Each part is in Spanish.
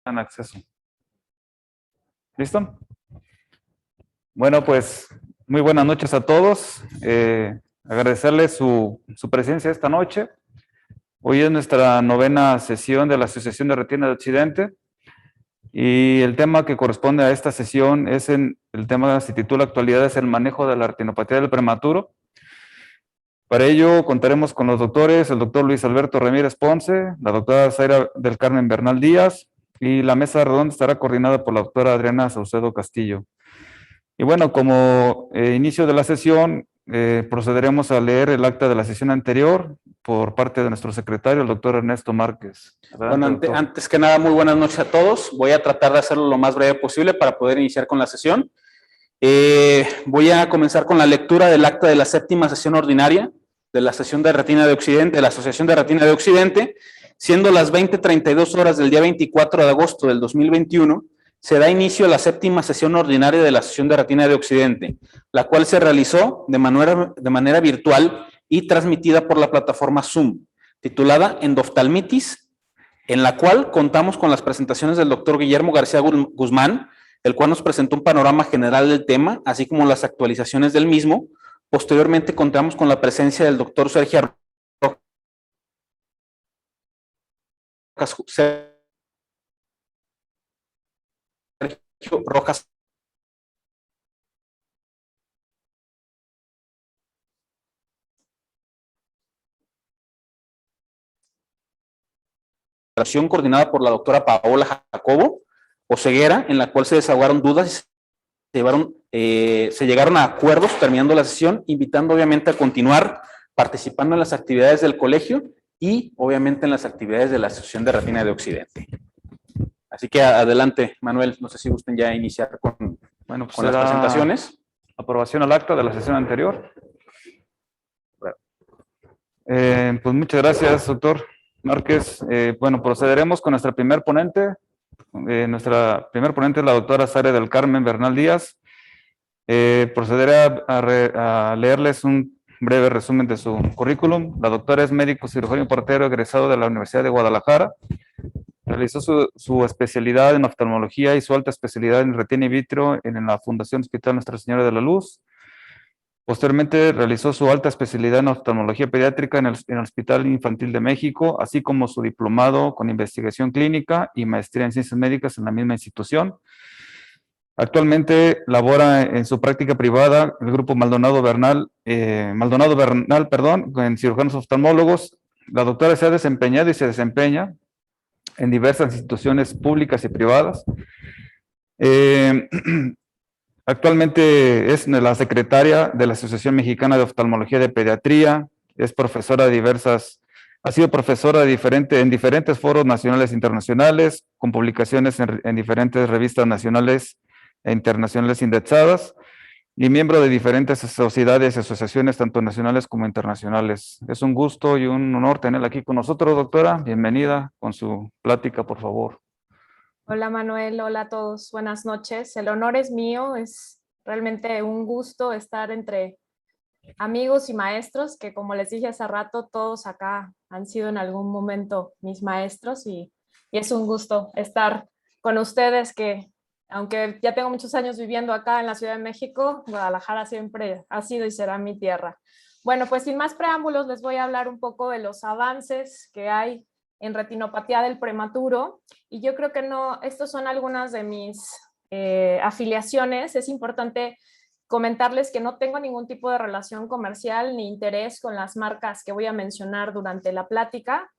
acceso. ¿Listo? Bueno, pues muy buenas noches a todos. Agradecerles su presencia esta noche. Hoy es nuestra 9ª sesión de la Asociación de Retina de Occidente y el tema que corresponde a esta sesión es el tema se titula Actualidades en el manejo de la retinopatía del prematuro. Para ello contaremos con los doctores, el doctor Luis Alberto Ramírez Ponce, la doctora Zaira del Carmen Bernal Díaz y la mesa redonda estará coordinada por la doctora Adriana Saucedo Castillo. Y bueno, como inicio de la sesión, procederemos a leer el acta de la sesión anterior por parte de nuestro secretario, el doctor Ernesto Márquez. Adelante, bueno, antes que nada, muy buenas noches a todos. Voy a tratar de hacerlo lo más breve posible para poder iniciar con la sesión. Voy a comenzar con la lectura del acta de la 7ª sesión ordinaria de la sesión de Retina de Occidente, de la Asociación de Retina de Occidente, siendo las 20:32 horas del día 24 de agosto del 2021, se da inicio a la 7ª sesión ordinaria de la Asociación de Retina de Occidente, la cual se realizó de manera virtual y transmitida por la plataforma Zoom, titulada Endoftalmitis, en la cual contamos con las presentaciones del doctor Guillermo García Guzmán, el cual nos presentó un panorama general del tema, así como las actualizaciones del mismo. Posteriormente contamos con la presencia del doctor Sergio Rojas coordinada por la doctora Paola Jacobo Oseguera, en la cual se desahogaron dudas y se llegaron a acuerdos terminando la sesión, invitando obviamente a continuar participando en las actividades del colegio y obviamente en las actividades de la Asociación de Retina de Occidente. Así que adelante, Manuel, no sé si gusten ya iniciar con las presentaciones. Aprobación al acta de la sesión anterior. Pues muchas gracias, doctor Márquez. Bueno, procederemos con nuestra primer ponente. Nuestra primer ponente es la doctora Zaira del Carmen Bernal Díaz. Procederé a leerles un breve resumen de su currículum. La doctora es médico cirujano portero egresado de la Universidad de Guadalajara. Realizó su especialidad en oftalmología y su alta especialidad en retina in vitro en la Fundación Hospital Nuestra Señora de la Luz. Posteriormente realizó su alta especialidad en oftalmología pediátrica en el Hospital Infantil de México, así como su diplomado con investigación clínica y maestría en ciencias médicas en la misma institución. Actualmente labora en su práctica privada el grupo Maldonado Bernal, en cirujanos oftalmólogos. La doctora se ha desempeñado y se desempeña en diversas instituciones públicas y privadas. Actualmente es la secretaria de la Asociación Mexicana de Oftalmología de Pediatría, es profesora de ha sido profesora en diferentes foros nacionales e internacionales, con publicaciones en diferentes revistas nacionales e internacionales indexadas, y miembro de diferentes sociedades y asociaciones, tanto nacionales como internacionales. Es un gusto y un honor tenerla aquí con nosotros, doctora. Bienvenida con su plática, por favor. Hola Manuel, hola a todos, buenas noches. El honor es mío, es realmente un gusto estar entre amigos y maestros, que como les dije hace rato, todos acá han sido en algún momento mis maestros y es un gusto estar con ustedes, que aunque ya tengo muchos años viviendo acá en la Ciudad de México, Guadalajara siempre ha sido y será mi tierra. Bueno, pues sin más preámbulos les voy a hablar un poco de los avances que hay en retinopatía del prematuro, y yo creo que estos son algunas de mis afiliaciones. Es importante comentarles que no tengo ningún tipo de relación comercial ni interés con las marcas que voy a mencionar durante la plática,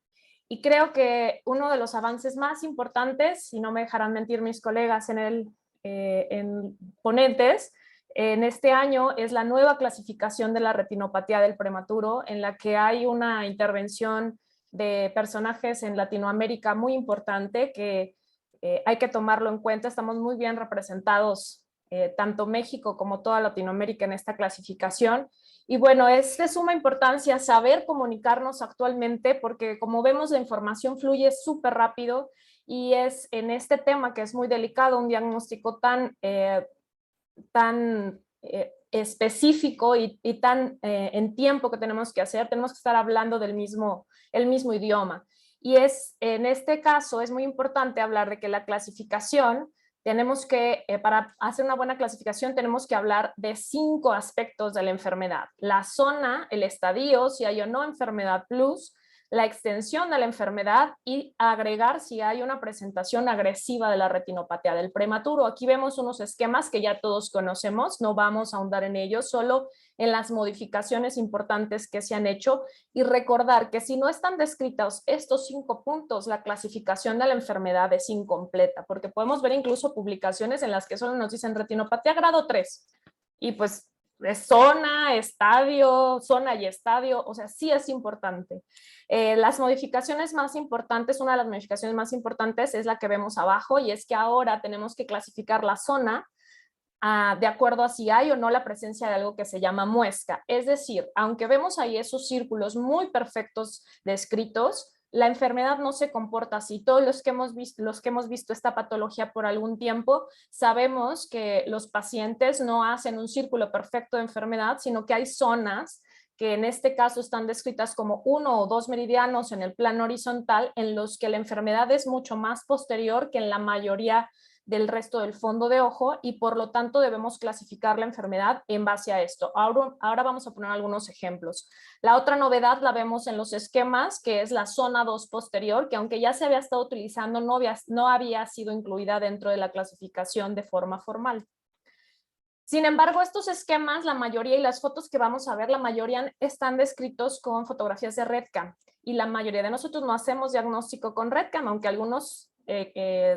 y creo que uno de los avances más importantes, y no me dejarán mentir mis colegas en ponentes, en este año es la nueva clasificación de la retinopatía del prematuro, en la que hay una intervención de personajes en Latinoamérica muy importante que hay que tomarlo en cuenta. Estamos muy bien representados, tanto México como toda Latinoamérica, en esta clasificación. Y bueno, es de suma importancia saber comunicarnos actualmente, porque como vemos la información fluye súper rápido, y es en este tema que es muy delicado, un diagnóstico tan específico y tan en tiempo que tenemos que estar hablando el mismo idioma. Y en este caso es muy importante hablar de que la clasificación, tenemos que, para hacer una buena clasificación, tenemos que hablar de 5 aspectos de la enfermedad. La zona, el estadio, si hay o no enfermedad plus, la extensión de la enfermedad y agregar si hay una presentación agresiva de la retinopatía del prematuro. Aquí vemos unos esquemas que ya todos conocemos, no vamos a ahondar en ellos, solo en las modificaciones importantes que se han hecho y recordar que si no están descritos estos 5 puntos, la clasificación de la enfermedad es incompleta, porque podemos ver incluso publicaciones en las que solo nos dicen retinopatía grado 3 y pues es zona y estadio, o sea, sí es importante. Las modificaciones más importantes, una de las modificaciones más importantes es la que vemos abajo y es que ahora tenemos que clasificar la zona de acuerdo a si hay o no la presencia de algo que se llama muesca. Es decir, aunque vemos ahí esos círculos muy perfectos descritos, la enfermedad no se comporta así. Todos los que hemos visto esta patología por algún tiempo, sabemos que los pacientes no hacen un círculo perfecto de enfermedad, sino que hay zonas que en este caso están descritas como 1 o 2 meridianos en el plano horizontal, en los que la enfermedad es mucho más posterior que en la mayoría del resto del fondo de ojo y por lo tanto debemos clasificar la enfermedad en base a esto. Ahora vamos a poner algunos ejemplos. La otra novedad la vemos en los esquemas, que es la zona 2 posterior, que aunque ya se había estado utilizando, no había sido incluida dentro de la clasificación de forma formal. Sin embargo, estos esquemas, la mayoría y las fotos que vamos a ver, la mayoría están descritos con fotografías de REDCam y la mayoría de nosotros no hacemos diagnóstico con REDCam, aunque algunos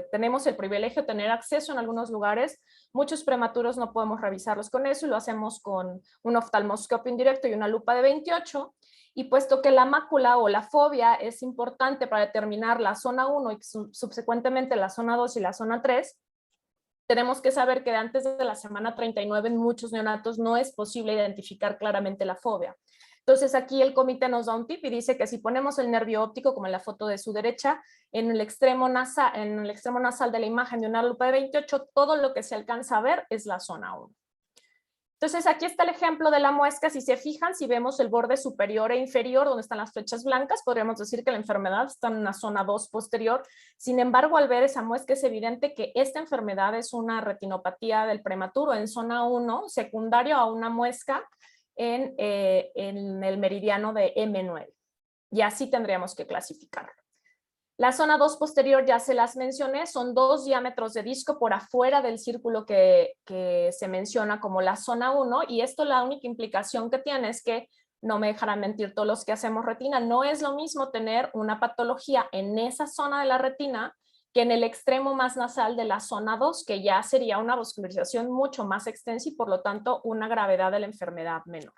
tenemos el privilegio de tener acceso en algunos lugares, muchos prematuros no podemos revisarlos con eso y lo hacemos con un oftalmoscopio indirecto y una lupa de 28, y puesto que la mácula o la fobia es importante para determinar la zona 1 y subsecuentemente la zona 2 y la zona 3, tenemos que saber que antes de la semana 39 en muchos neonatos no es posible identificar claramente la fobia. Entonces aquí el comité nos da un tip y dice que si ponemos el nervio óptico, como en la foto de su derecha, en el extremo nasal de la imagen de una lupa de 28, todo lo que se alcanza a ver es la zona 1. Entonces aquí está el ejemplo de la muesca. Si se fijan, si vemos el borde superior e inferior donde están las flechas blancas, podríamos decir que la enfermedad está en una zona 2 posterior. Sin embargo, al ver esa muesca es evidente que esta enfermedad es una retinopatía del prematuro en zona 1, secundario a una muesca en el meridiano de M9. Y así tendríamos que clasificarlo. La zona 2 posterior ya se las mencioné, son 2 diámetros de disco por afuera del círculo que se menciona como la zona 1, y esto la única implicación que tiene es que, no me dejarán mentir todos los que hacemos retina, no es lo mismo tener una patología en esa zona de la retina que en el extremo más nasal de la zona 2, que ya sería una vascularización mucho más extensa y por lo tanto una gravedad de la enfermedad menor.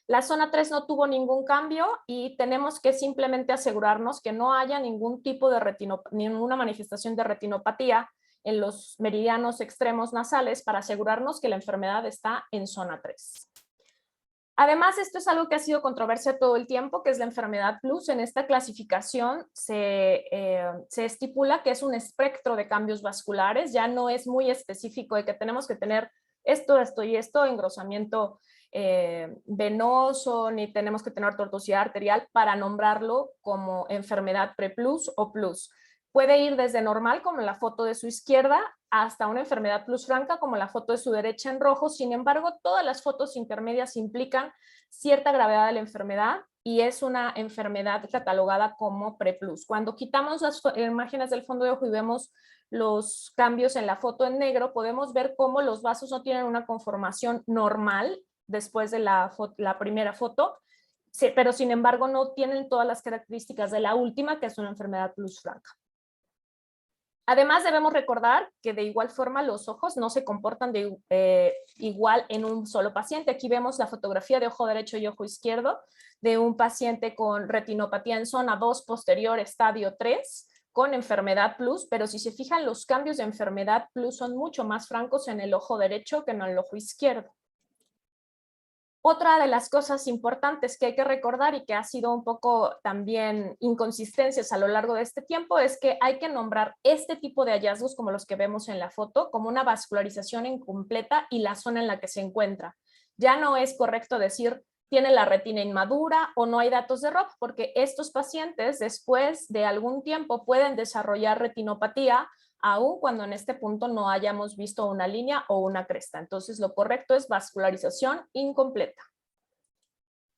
La zona 3 no tuvo ningún cambio y tenemos que simplemente asegurarnos que no haya ningún tipo de ninguna manifestación de retinopatía en los meridianos extremos nasales para asegurarnos que la enfermedad está en zona 3. Además, esto es algo que ha sido controversia todo el tiempo, que es la enfermedad plus. En esta clasificación se estipula que es un espectro de cambios vasculares, ya no es muy específico de que tenemos que tener esto, esto y esto, engrosamiento venoso, ni tenemos que tener tortuosidad arterial para nombrarlo como enfermedad preplus o plus. Puede ir desde normal, como en la foto de su izquierda, hasta una enfermedad plus franca, como la foto de su derecha en rojo. Sin embargo, todas las fotos intermedias implican cierta gravedad de la enfermedad y es una enfermedad catalogada como preplus. Cuando quitamos las imágenes del fondo de ojo y vemos los cambios en la foto en negro, podemos ver cómo los vasos no tienen una conformación normal después de la primera foto, pero sin embargo no tienen todas las características de la última, que es una enfermedad plus franca. Además, debemos recordar que de igual forma los ojos no se comportan igual en un solo paciente. Aquí vemos la fotografía de ojo derecho y ojo izquierdo de un paciente con retinopatía en zona 2 posterior, estadio 3, con enfermedad plus, pero si se fijan, los cambios de enfermedad plus son mucho más francos en el ojo derecho que en el ojo izquierdo. Otra de las cosas importantes que hay que recordar y que ha sido un poco también inconsistencias a lo largo de este tiempo es que hay que nombrar este tipo de hallazgos como los que vemos en la foto como una vascularización incompleta y la zona en la que se encuentra. Ya no es correcto decir tiene la retina inmadura o no hay datos de ROP, porque estos pacientes después de algún tiempo pueden desarrollar retinopatía, aun cuando en este punto no hayamos visto una línea o una cresta. Entonces, lo correcto es vascularización incompleta.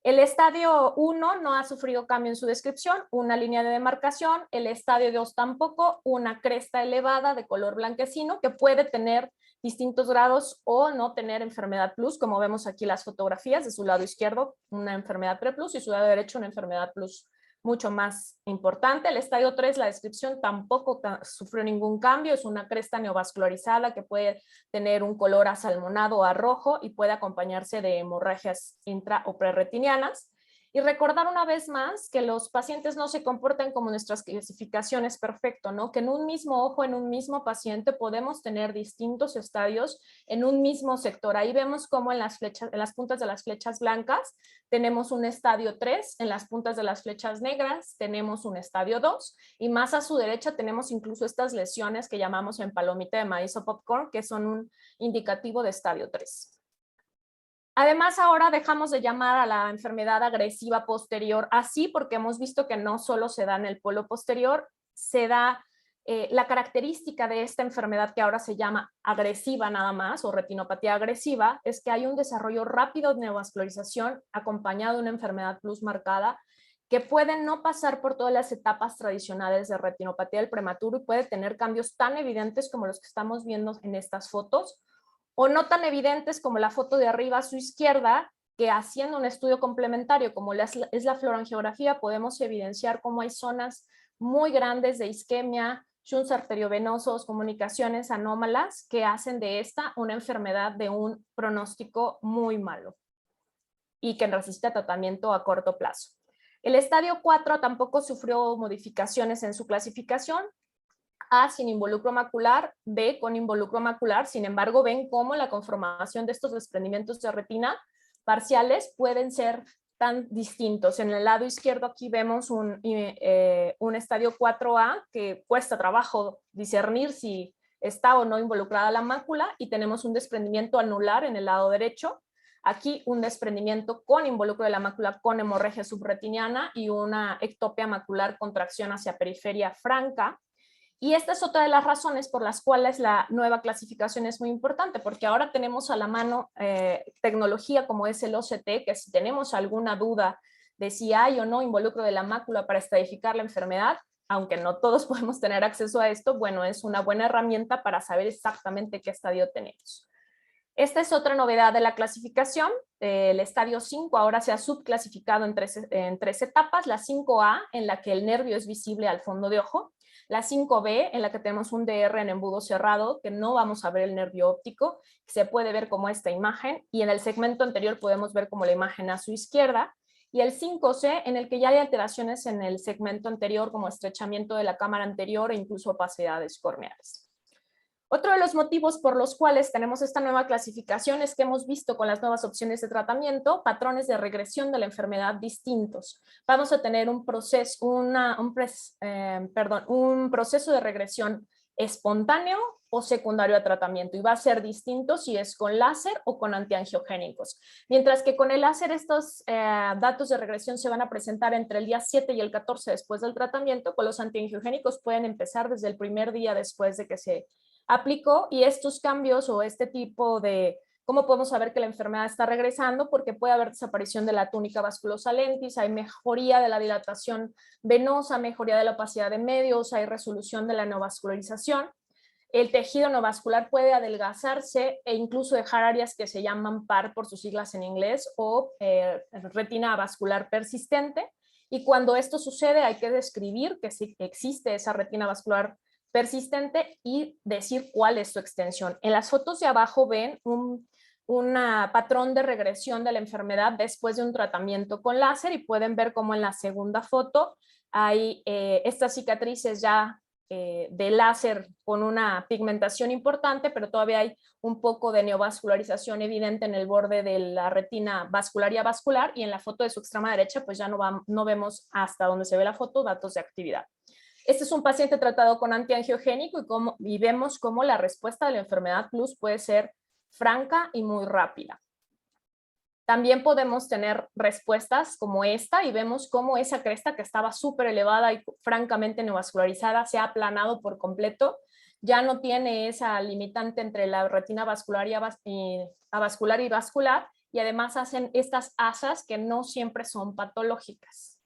El estadio 1 no ha sufrido cambio en su descripción, una línea de demarcación. El estadio 2 tampoco, una cresta elevada de color blanquecino que puede tener distintos grados o no tener enfermedad plus, como vemos aquí las fotografías de su lado izquierdo, una enfermedad pre-plus, y su lado derecho una enfermedad plus mucho más importante. El estadio 3, la descripción tampoco sufrió ningún cambio, es una cresta neovascularizada que puede tener un color asalmonado o a rojo y puede acompañarse de hemorragias intra o prerretinianas. Y recordar una vez más que los pacientes no se comportan como nuestras clasificaciones perfecto, ¿no? Que en un mismo ojo, en un mismo paciente podemos tener distintos estadios en un mismo sector. Ahí vemos cómo en las puntas de las flechas blancas tenemos un estadio 3, en las puntas de las flechas negras tenemos un estadio 2 y más a su derecha tenemos incluso estas lesiones que llamamos en palomita de maíz o popcorn, que son un indicativo de estadio 3. Además, ahora dejamos de llamar a la enfermedad agresiva posterior así porque hemos visto que no solo se da en el polo posterior, se da la característica de esta enfermedad que ahora se llama agresiva nada más o retinopatía agresiva es que hay un desarrollo rápido de neovascularización acompañado de una enfermedad plus marcada que puede no pasar por todas las etapas tradicionales de retinopatía del prematuro y puede tener cambios tan evidentes como los que estamos viendo en estas fotos, o no tan evidentes como la foto de arriba a su izquierda, que haciendo un estudio complementario como es la fluorangiografía podemos evidenciar cómo hay zonas muy grandes de isquemia, shunts arteriovenosos, comunicaciones anómalas que hacen de esta una enfermedad de un pronóstico muy malo y que necesita tratamiento a corto plazo. El estadio 4 tampoco sufrió modificaciones en su clasificación, A sin involucro macular, B con involucro macular. Sin embargo, ven cómo la conformación de estos desprendimientos de retina parciales pueden ser tan distintos. En el lado izquierdo aquí vemos un estadio 4A que cuesta trabajo discernir si está o no involucrada la mácula, y tenemos un desprendimiento anular en el lado derecho. Aquí un desprendimiento con involucro de la mácula con hemorragia subretiniana y una ectopia macular con tracción hacia periferia franca. Y esta es otra de las razones por las cuales la nueva clasificación es muy importante, porque ahora tenemos a la mano tecnología como es el OCT, que si tenemos alguna duda de si hay o no involucro de la mácula para estratificar la enfermedad, aunque no todos podemos tener acceso a esto, bueno, es una buena herramienta para saber exactamente qué estadio tenemos. Esta es otra novedad de la clasificación. El estadio 5 ahora se ha subclasificado en tres etapas. La 5A, en la que el nervio es visible al fondo de ojo. La 5B, en la que tenemos un DR en embudo cerrado, que no vamos a ver el nervio óptico, que se puede ver como esta imagen, y en el segmento anterior podemos ver como la imagen a su izquierda. Y el 5C, en el que ya hay alteraciones en el segmento anterior, como estrechamiento de la cámara anterior e incluso opacidades corneales. Otro de los motivos por los cuales tenemos esta nueva clasificación es que hemos visto con las nuevas opciones de tratamiento patrones de regresión de la enfermedad distintos. Vamos a tener un proceso de regresión espontáneo o secundario a tratamiento, y va a ser distinto si es con láser o con antiangiogénicos. Mientras que con el láser estos datos de regresión se van a presentar entre el día 7 y el 14 después del tratamiento, con los antiangiogénicos pueden empezar desde el primer día después de que se aplicó, y estos cambios o este tipo de cómo podemos saber que la enfermedad está regresando, porque puede haber desaparición de la túnica vasculosa lentis, hay mejoría de la dilatación venosa, mejoría de la opacidad de medios, hay resolución de la neovascularización. El tejido neovascular puede adelgazarse e incluso dejar áreas que se llaman PAR por sus siglas en inglés o retina vascular persistente, y cuando esto sucede hay que describir que sí existe esa retina vascular persistente y decir cuál es su extensión. En las fotos de abajo ven un patrón de regresión de la enfermedad después de un tratamiento con láser, y pueden ver cómo en la segunda foto hay estas cicatrices ya de láser con una pigmentación importante, pero todavía hay un poco de neovascularización evidente en el borde de la retina vascular y avascular, y en la foto de su extrema derecha pues ya no vemos hasta donde se ve la foto datos de actividad. Este es un paciente tratado con antiangiogénico y vemos cómo la respuesta de la enfermedad plus puede ser franca y muy rápida. También podemos tener respuestas como esta y vemos cómo esa cresta que estaba súper elevada y francamente neovascularizada se ha aplanado por completo. Ya no tiene esa limitante entre la retina vascular y avascular y vascular, y además hacen estas asas que no siempre son patológicas.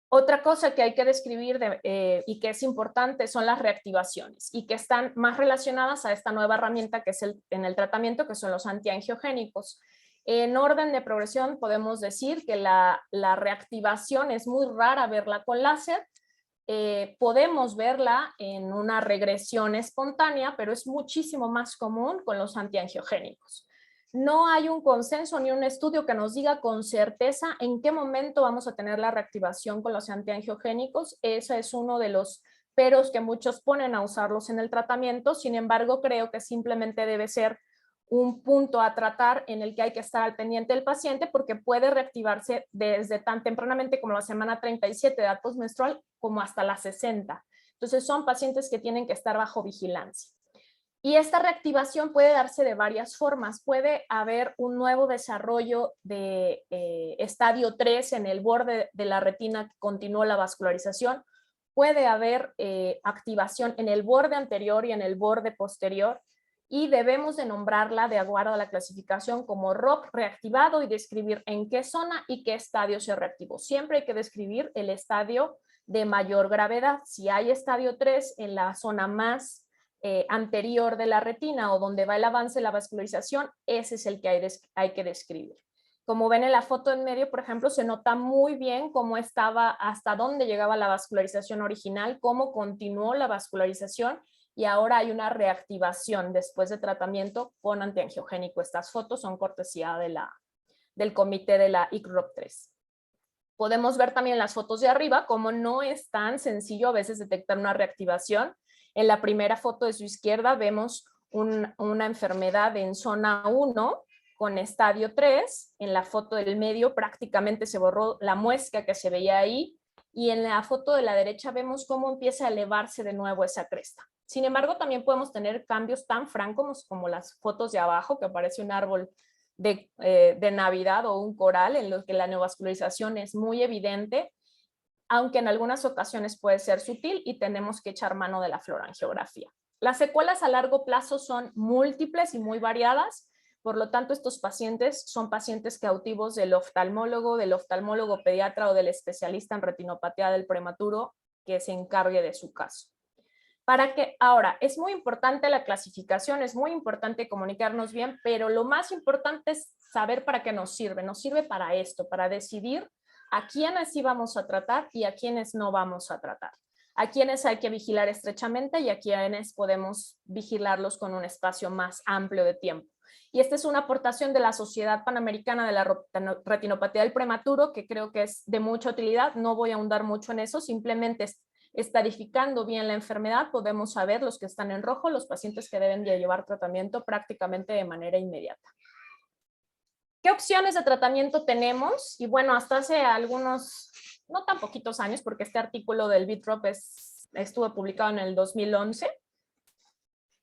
Otra cosa que hay que describir y que es importante son las reactivaciones y que están más relacionadas a esta nueva herramienta que es en el tratamiento, que son los antiangiogénicos. En orden de progresión podemos decir que la reactivación es muy rara verla con láser. Podemos verla en una regresión espontánea, pero es muchísimo más común con los antiangiogénicos. No hay un consenso ni un estudio que nos diga con certeza en qué momento vamos a tener la reactivación con los antiangiogénicos. Ese es uno de los peros que muchos ponen a usarlos en el tratamiento. Sin embargo, creo que simplemente debe ser un punto a tratar en el que hay que estar al pendiente del paciente, porque puede reactivarse desde tan tempranamente como la semana 37 de edad postmenstrual como hasta la 60. Entonces son pacientes que tienen que estar bajo vigilancia. Y esta reactivación puede darse de varias formas. Puede haber un nuevo desarrollo de estadio 3 en el borde de la retina que continuó la vascularización. Puede haber activación en el borde anterior y en el borde posterior. Y debemos de nombrarla de acuerdo a la clasificación como ROP reactivado y describir en qué zona y qué estadio se reactivó. Siempre hay que describir el estadio de mayor gravedad. Si hay estadio 3 en la zona más anterior de la retina o donde va el avance de la vascularización, ese es el que hay que describir. Como ven en la foto en medio, por ejemplo, se nota muy bien cómo estaba, hasta dónde llegaba la vascularización original, cómo continuó la vascularización y ahora hay una reactivación después de tratamiento con antiangiogénico. Estas fotos son cortesía del comité de la ICROP 3. Podemos ver también las fotos de arriba cómo no es tan sencillo a veces detectar una reactivación. En la primera foto de su izquierda vemos una enfermedad en zona 1 con estadio 3. En la foto del medio prácticamente se borró la muesca que se veía ahí. Y en la foto de la derecha vemos cómo empieza a elevarse de nuevo esa cresta. Sin embargo, también podemos tener cambios tan francos como las fotos de abajo, que aparece un árbol de Navidad o un coral en los que la neovascularización es muy evidente, aunque en algunas ocasiones puede ser sutil y tenemos que echar mano de la fluorangiografía. Las secuelas a largo plazo son múltiples y muy variadas, por lo tanto estos pacientes son pacientes cautivos del oftalmólogo pediatra o del especialista en retinopatía del prematuro que se encargue de su caso. Ahora, es muy importante la clasificación, es muy importante comunicarnos bien, pero lo más importante es saber para qué nos sirve. Nos sirve para esto, para decidir a quiénes sí vamos a tratar y a quiénes no vamos a tratar. A quiénes hay que vigilar estrechamente y a quiénes podemos vigilarlos con un espacio más amplio de tiempo. Y esta es una aportación de la Sociedad Panamericana de la Retinopatía del Prematuro que creo que es de mucha utilidad. No voy a ahondar mucho en eso, simplemente estadificando bien la enfermedad podemos saber los que están en rojo, los pacientes que deben de llevar tratamiento prácticamente de manera inmediata. ¿Qué opciones de tratamiento tenemos? Y bueno, hasta hace algunos, no tan poquitos años, porque este artículo del VITROP estuvo publicado en el 2011,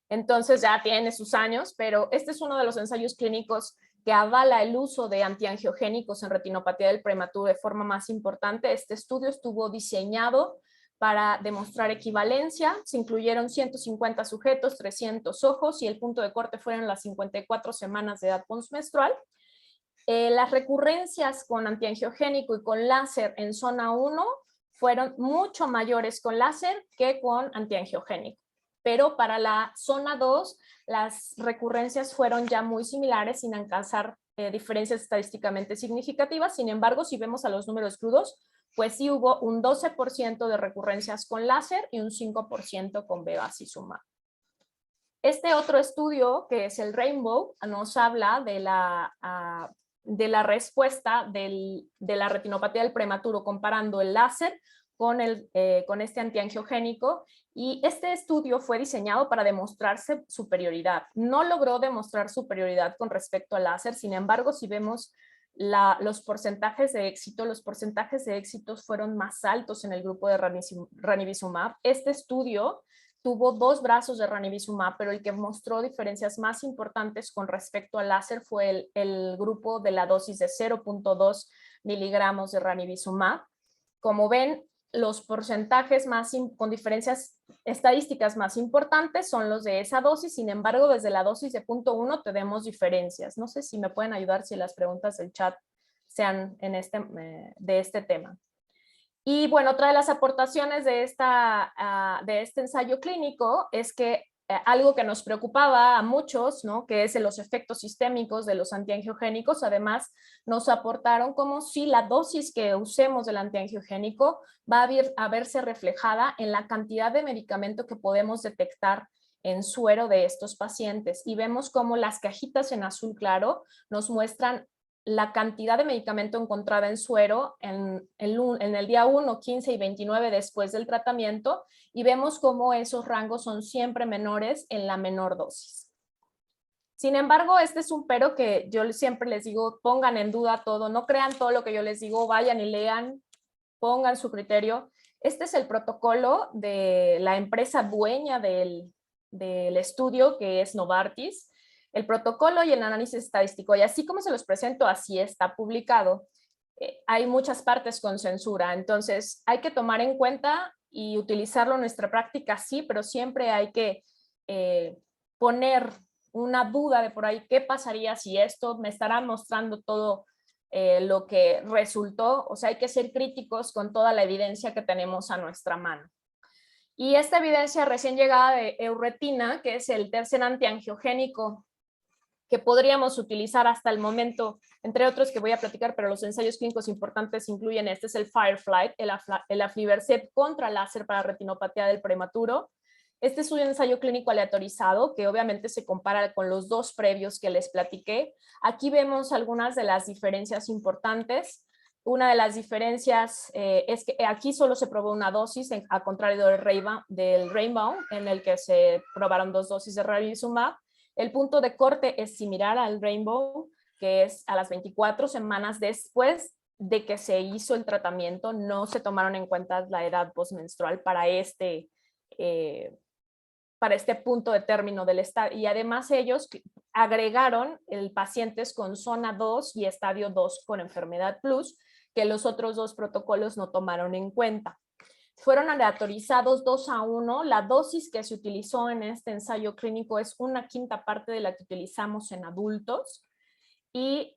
entonces ya tiene sus años, pero este es uno de los ensayos clínicos que avala el uso de antiangiogénicos en retinopatía del prematuro de forma más importante. Este estudio estuvo diseñado para demostrar equivalencia. Se incluyeron 150 sujetos, 300 ojos y el punto de corte fueron las 54 semanas de edad postmenstrual. Las recurrencias con antiangiogénico y con láser en zona 1 fueron mucho mayores con láser que con antiangiogénico. Pero para la zona 2, las recurrencias fueron ya muy similares sin alcanzar diferencias estadísticamente significativas. Sin embargo, si vemos a los números crudos, pues sí hubo un 12% de recurrencias con láser y un 5% con bevacizumab. Este otro estudio, que es el Rainbow, nos habla de la respuesta de la retinopatía del prematuro comparando el láser con este antiangiogénico, y este estudio fue diseñado para demostrarse superioridad. No logró demostrar superioridad con respecto al láser, sin embargo, si vemos los porcentajes de éxito fueron más altos en el grupo de ranibizumab. Este estudio tuvo 2 brazos de ranibizumab, pero el que mostró diferencias más importantes con respecto al láser fue el grupo de la dosis de 0.2 miligramos de ranibizumab. Como ven, los porcentajes con diferencias estadísticas más importantes son los de esa dosis. Sin embargo, desde la dosis de 0.1 tenemos diferencias. No sé si me pueden ayudar si las preguntas del chat sean de este tema. Y bueno, otra de las aportaciones de este ensayo clínico es que algo que nos preocupaba a muchos, ¿no?, que es los efectos sistémicos de los antiangiogénicos, además nos aportaron como si la dosis que usemos del antiangiogénico va a verse reflejada en la cantidad de medicamento que podemos detectar en suero de estos pacientes. Y vemos como las cajitas en azul claro nos muestran la cantidad de medicamento encontrada en suero en el día 1, 15 y 29 después del tratamiento, y vemos cómo esos rangos son siempre menores en la menor dosis. Sin embargo, este es un pero que yo siempre les digo, pongan en duda todo, no crean todo lo que yo les digo, vayan y lean, pongan su criterio. Este es el protocolo de la empresa dueña del estudio, que es Novartis. El protocolo y el análisis estadístico, y así como se los presento, así está publicado. Hay muchas partes con censura, entonces hay que tomar en cuenta y utilizarlo en nuestra práctica, sí, pero siempre hay que poner una duda de por ahí, ¿qué pasaría si esto me estará mostrando todo lo que resultó? O sea, hay que ser críticos con toda la evidencia que tenemos a nuestra mano. Y esta evidencia recién llegada de Euretina, que es el tercer antiangiogénico que podríamos utilizar hasta el momento, entre otros que voy a platicar, pero los ensayos clínicos importantes incluyen este, es el Firefly, el aflibercept contra láser para retinopatía del prematuro. Este es un ensayo clínico aleatorizado que obviamente se compara con los 2 previos que les platiqué. Aquí vemos algunas de las diferencias importantes. Una de las diferencias es que aquí solo se probó una dosis, a contrario del Rainbow, en el que se probaron 2 dosis de ranibizumab. El punto de corte es similar al Rainbow, que es a las 24 semanas después de que se hizo el tratamiento. No se tomaron en cuenta la edad postmenstrual para este punto de término del estadio. Y además ellos agregaron pacientes con zona 2 y estadio 2 con enfermedad plus, que los otros 2 protocolos no tomaron en cuenta. Fueron aleatorizados 2:1. La dosis que se utilizó en este ensayo clínico es 1/5 parte de la que utilizamos en adultos. Y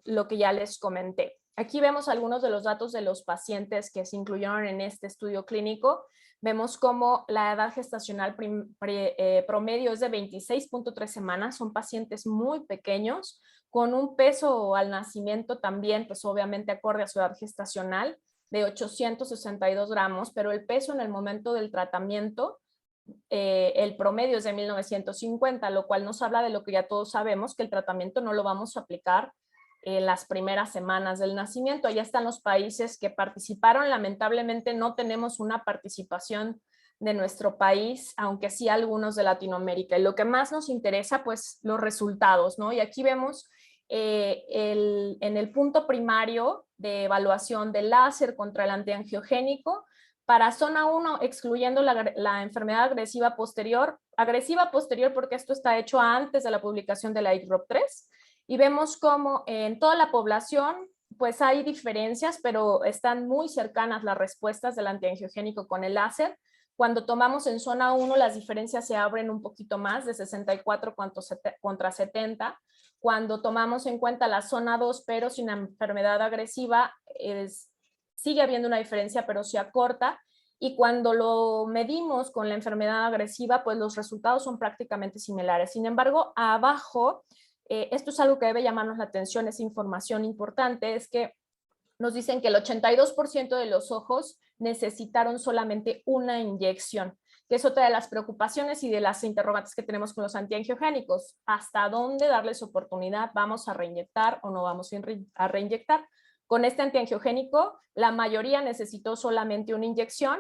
lo que ya les comenté. Aquí vemos algunos de los datos de los pacientes que se incluyeron en este estudio clínico. Vemos como la edad gestacional promedio es de 26.3 semanas. Son pacientes muy pequeños, con un peso al nacimiento también, pues obviamente acorde a su edad gestacional, de 862 gramos, pero el peso en el momento del tratamiento, el promedio es de 1950, lo cual nos habla de lo que ya todos sabemos, que el tratamiento no lo vamos a aplicar en las primeras semanas del nacimiento. Allá están los países que participaron. Lamentablemente no tenemos una participación de nuestro país, aunque sí algunos de Latinoamérica. Y lo que más nos interesa, pues los resultados, ¿no? Y aquí vemos en el punto primario de evaluación del láser contra el antiangiogénico, para zona 1, excluyendo la enfermedad agresiva posterior porque esto está hecho antes de la publicación de la ICROP 3, y vemos cómo en toda la población pues hay diferencias, pero están muy cercanas las respuestas del antiangiogénico con el láser. Cuando tomamos en zona 1, las diferencias se abren un poquito más, de 64 contra 70. Cuando tomamos en cuenta la zona 2, pero sin enfermedad agresiva, sigue habiendo una diferencia, pero se acorta. Y cuando lo medimos con la enfermedad agresiva, pues los resultados son prácticamente similares. Sin embargo, abajo, esto es algo que debe llamarnos la atención, es información importante, es que nos dicen que el 82% de los ojos necesitaron solamente una inyección, que es otra de las preocupaciones y de las interrogantes que tenemos con los antiangiogénicos. ¿Hasta dónde darles oportunidad? ¿Vamos a reinyectar o no vamos a reinyectar? Con este antiangiogénico, la mayoría necesitó solamente una inyección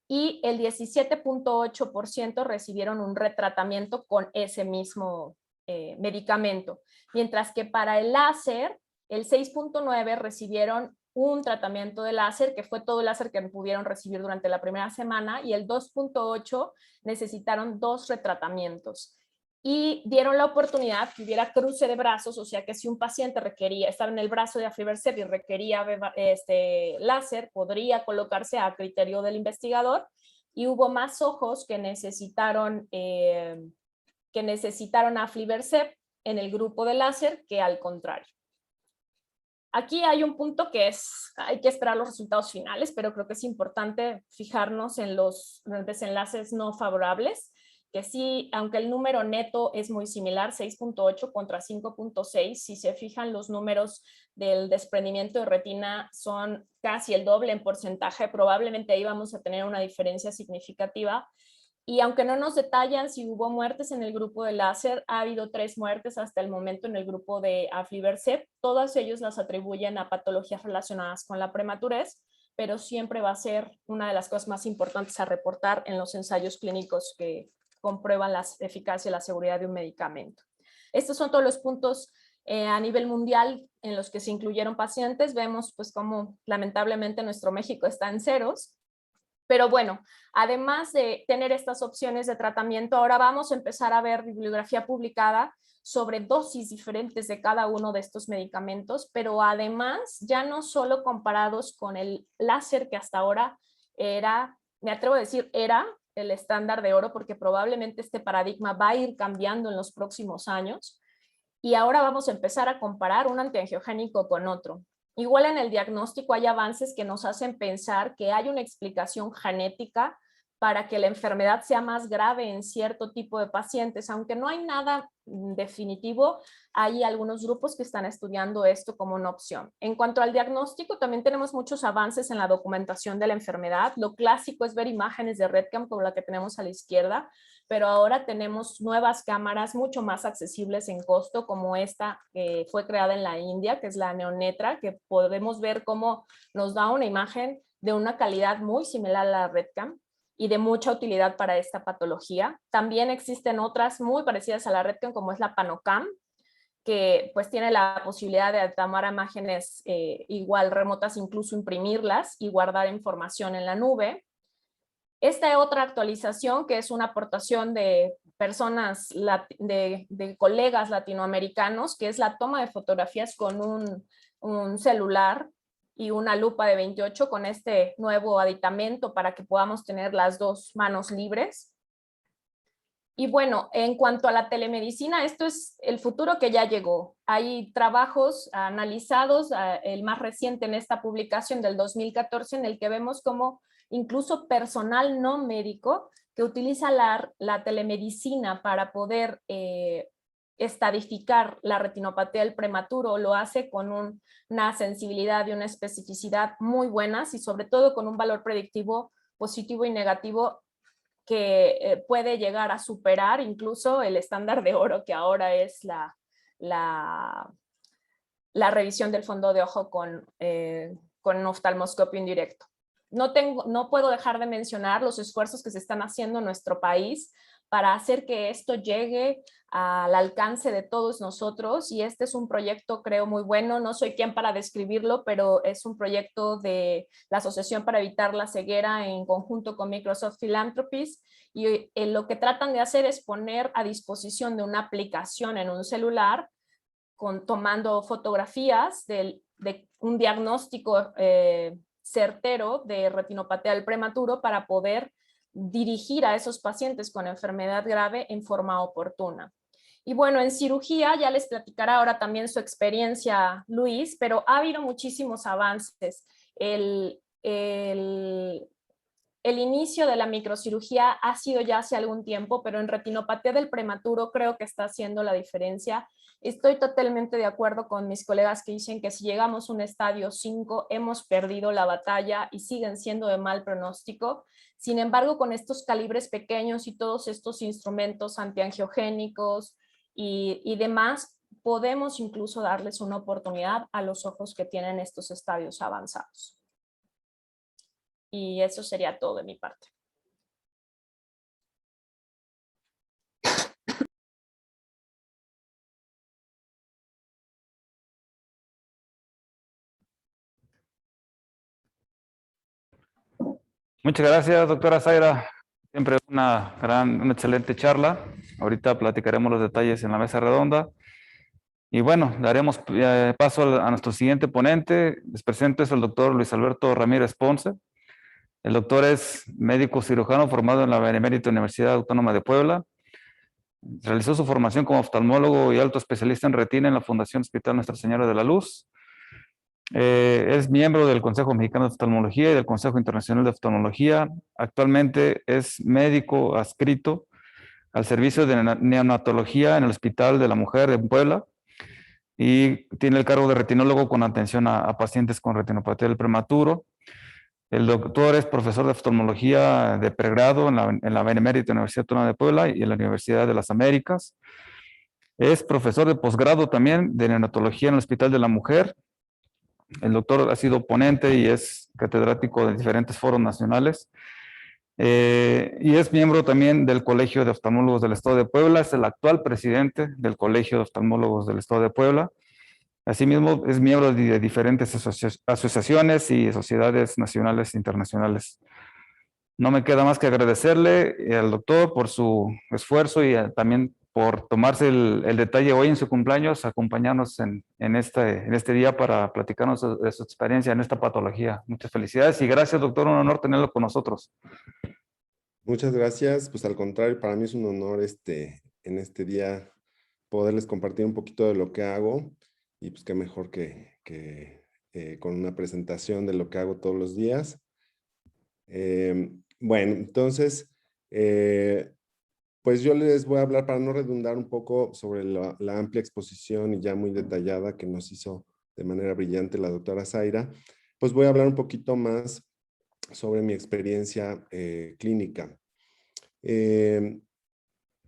y el 17.8% recibieron un retratamiento con ese mismo medicamento. Mientras que para el láser, el 6.9% recibieron un tratamiento de láser, que fue todo el láser que pudieron recibir durante la primera semana, y el 2.8 necesitaron 2 retratamientos. Y dieron la oportunidad que hubiera cruce de brazos, o sea que si un paciente estaba en el brazo de aflibercept y requería láser, podría colocarse a criterio del investigador, y hubo más ojos que necesitaron aflibercept en el grupo de láser que al contrario. Aquí hay un punto que hay que esperar los resultados finales, pero creo que es importante fijarnos en los desenlaces no favorables, que sí, aunque el número neto es muy similar, 6.8 contra 5.6, si se fijan los números del desprendimiento de retina son casi el doble en porcentaje, probablemente ahí vamos a tener una diferencia significativa. Y aunque no nos detallan si hubo muertes en el grupo de láser, ha habido 3 muertes hasta el momento en el grupo de aflibercept. Todas ellos las atribuyen a patologías relacionadas con la prematurez, pero siempre va a ser una de las cosas más importantes a reportar en los ensayos clínicos que comprueban la eficacia y la seguridad de un medicamento. Estos son todos los puntos a nivel mundial en los que se incluyeron pacientes. Vemos pues cómo lamentablemente nuestro México está en ceros. Pero bueno, además de tener estas opciones de tratamiento, ahora vamos a empezar a ver bibliografía publicada sobre dosis diferentes de cada uno de estos medicamentos, pero además ya no solo comparados con el láser que hasta ahora era, me atrevo a decir, era el estándar de oro, porque probablemente este paradigma va a ir cambiando en los próximos años. Y ahora vamos a empezar a comparar un antiangiogénico con otro. Igual en el diagnóstico hay avances que nos hacen pensar que hay una explicación genética para que la enfermedad sea más grave en cierto tipo de pacientes. Aunque no hay nada definitivo, hay algunos grupos que están estudiando esto como una opción. En cuanto al diagnóstico, también tenemos muchos avances en la documentación de la enfermedad. Lo clásico es ver imágenes de REDCam como la que tenemos a la izquierda, pero ahora tenemos nuevas cámaras mucho más accesibles en costo, como esta que fue creada en la India, que es la Neonetra, que podemos ver cómo nos da una imagen de una calidad muy similar a la REDCam y de mucha utilidad para esta patología. También existen otras muy parecidas a la REDCam, como es la PanoCam, que pues tiene la posibilidad de tomar imágenes igual remotas, incluso imprimirlas y guardar información en la nube. Esta otra actualización, que es una aportación de personas, de colegas latinoamericanos, que es la toma de fotografías con un celular y una lupa de 28 con este nuevo aditamento para que podamos tener las dos manos libres. Y bueno, en cuanto a la telemedicina, esto es el futuro que ya llegó. Hay trabajos analizados, el más reciente en esta publicación del 2014, en el que vemos cómo incluso personal no médico que utiliza la telemedicina para poder estadificar la retinopatía del prematuro, lo hace con una sensibilidad y una especificidad muy buenas y sobre todo con un valor predictivo positivo y negativo que puede llegar a superar incluso el estándar de oro que ahora es la revisión del fondo de ojo con oftalmoscopio indirecto. No puedo dejar de mencionar los esfuerzos que se están haciendo en nuestro país para hacer que esto llegue al alcance de todos nosotros, y este es un proyecto creo muy bueno. No soy quien para describirlo, pero es un proyecto de la Asociación para Evitar la Ceguera en conjunto con Microsoft Philanthropies, y lo que tratan de hacer es poner a disposición de una aplicación en un celular tomando fotografías de un diagnóstico certero de retinopatía del prematuro para poder dirigir a esos pacientes con enfermedad grave en forma oportuna. Y bueno, en cirugía ya les platicará ahora también su experiencia Luis, pero ha habido muchísimos avances. El inicio de la microcirugía ha sido ya hace algún tiempo, pero en retinopatía del prematuro creo que está haciendo la diferencia. Estoy totalmente de acuerdo con mis colegas que dicen que si llegamos a un estadio 5 hemos perdido la batalla y siguen siendo de mal pronóstico. Sin embargo, con estos calibres pequeños y todos estos instrumentos antiangiogénicos y demás, podemos incluso darles una oportunidad a los ojos que tienen estos estadios avanzados. Y eso sería todo de mi parte. Muchas gracias, doctora Zaira. Siempre una excelente charla. Ahorita platicaremos los detalles en la mesa redonda. Y bueno, daremos paso a nuestro siguiente ponente. Les presento es el doctor Luis Alberto Ramírez Ponce. El doctor es médico cirujano formado en la Benemérita Universidad Autónoma de Puebla. Realizó su formación como oftalmólogo y alto especialista en retina en la Fundación Hospital Nuestra Señora de la Luz. Es miembro del Consejo Mexicano de Oftalmología y del Consejo Internacional de Oftalmología. Actualmente es médico adscrito al servicio de neonatología en el Hospital de la Mujer de Puebla y tiene el cargo de retinólogo con atención a pacientes con retinopatía del prematuro. El doctor es profesor de oftalmología de pregrado en la Benemérita Universidad Autónoma de Puebla y en la Universidad de las Américas. Es profesor de posgrado también de neonatología en el Hospital de la Mujer. El doctor ha sido ponente y es catedrático de diferentes foros nacionales. Y es miembro también del Colegio de Oftalmólogos del Estado de Puebla. Es el actual presidente del Colegio de Oftalmólogos del Estado de Puebla. Asimismo, es miembro de diferentes asociaciones y sociedades nacionales e internacionales. No me queda más que agradecerle al doctor por su esfuerzo y también por tomarse el detalle hoy en su cumpleaños, acompañarnos en este día para platicarnos de su experiencia en esta patología. Muchas felicidades y gracias, doctor. Un honor tenerlo con nosotros. Muchas gracias. Pues al contrario, para mí es un honor en este día poderles compartir un poquito de lo que hago y pues qué mejor que con una presentación de lo que hago todos los días. Bueno, entonces, pues yo les voy a hablar para no redundar un poco sobre la amplia exposición y ya muy detallada que nos hizo de manera brillante la doctora Zaira. Pues voy a hablar un poquito más sobre mi experiencia clínica.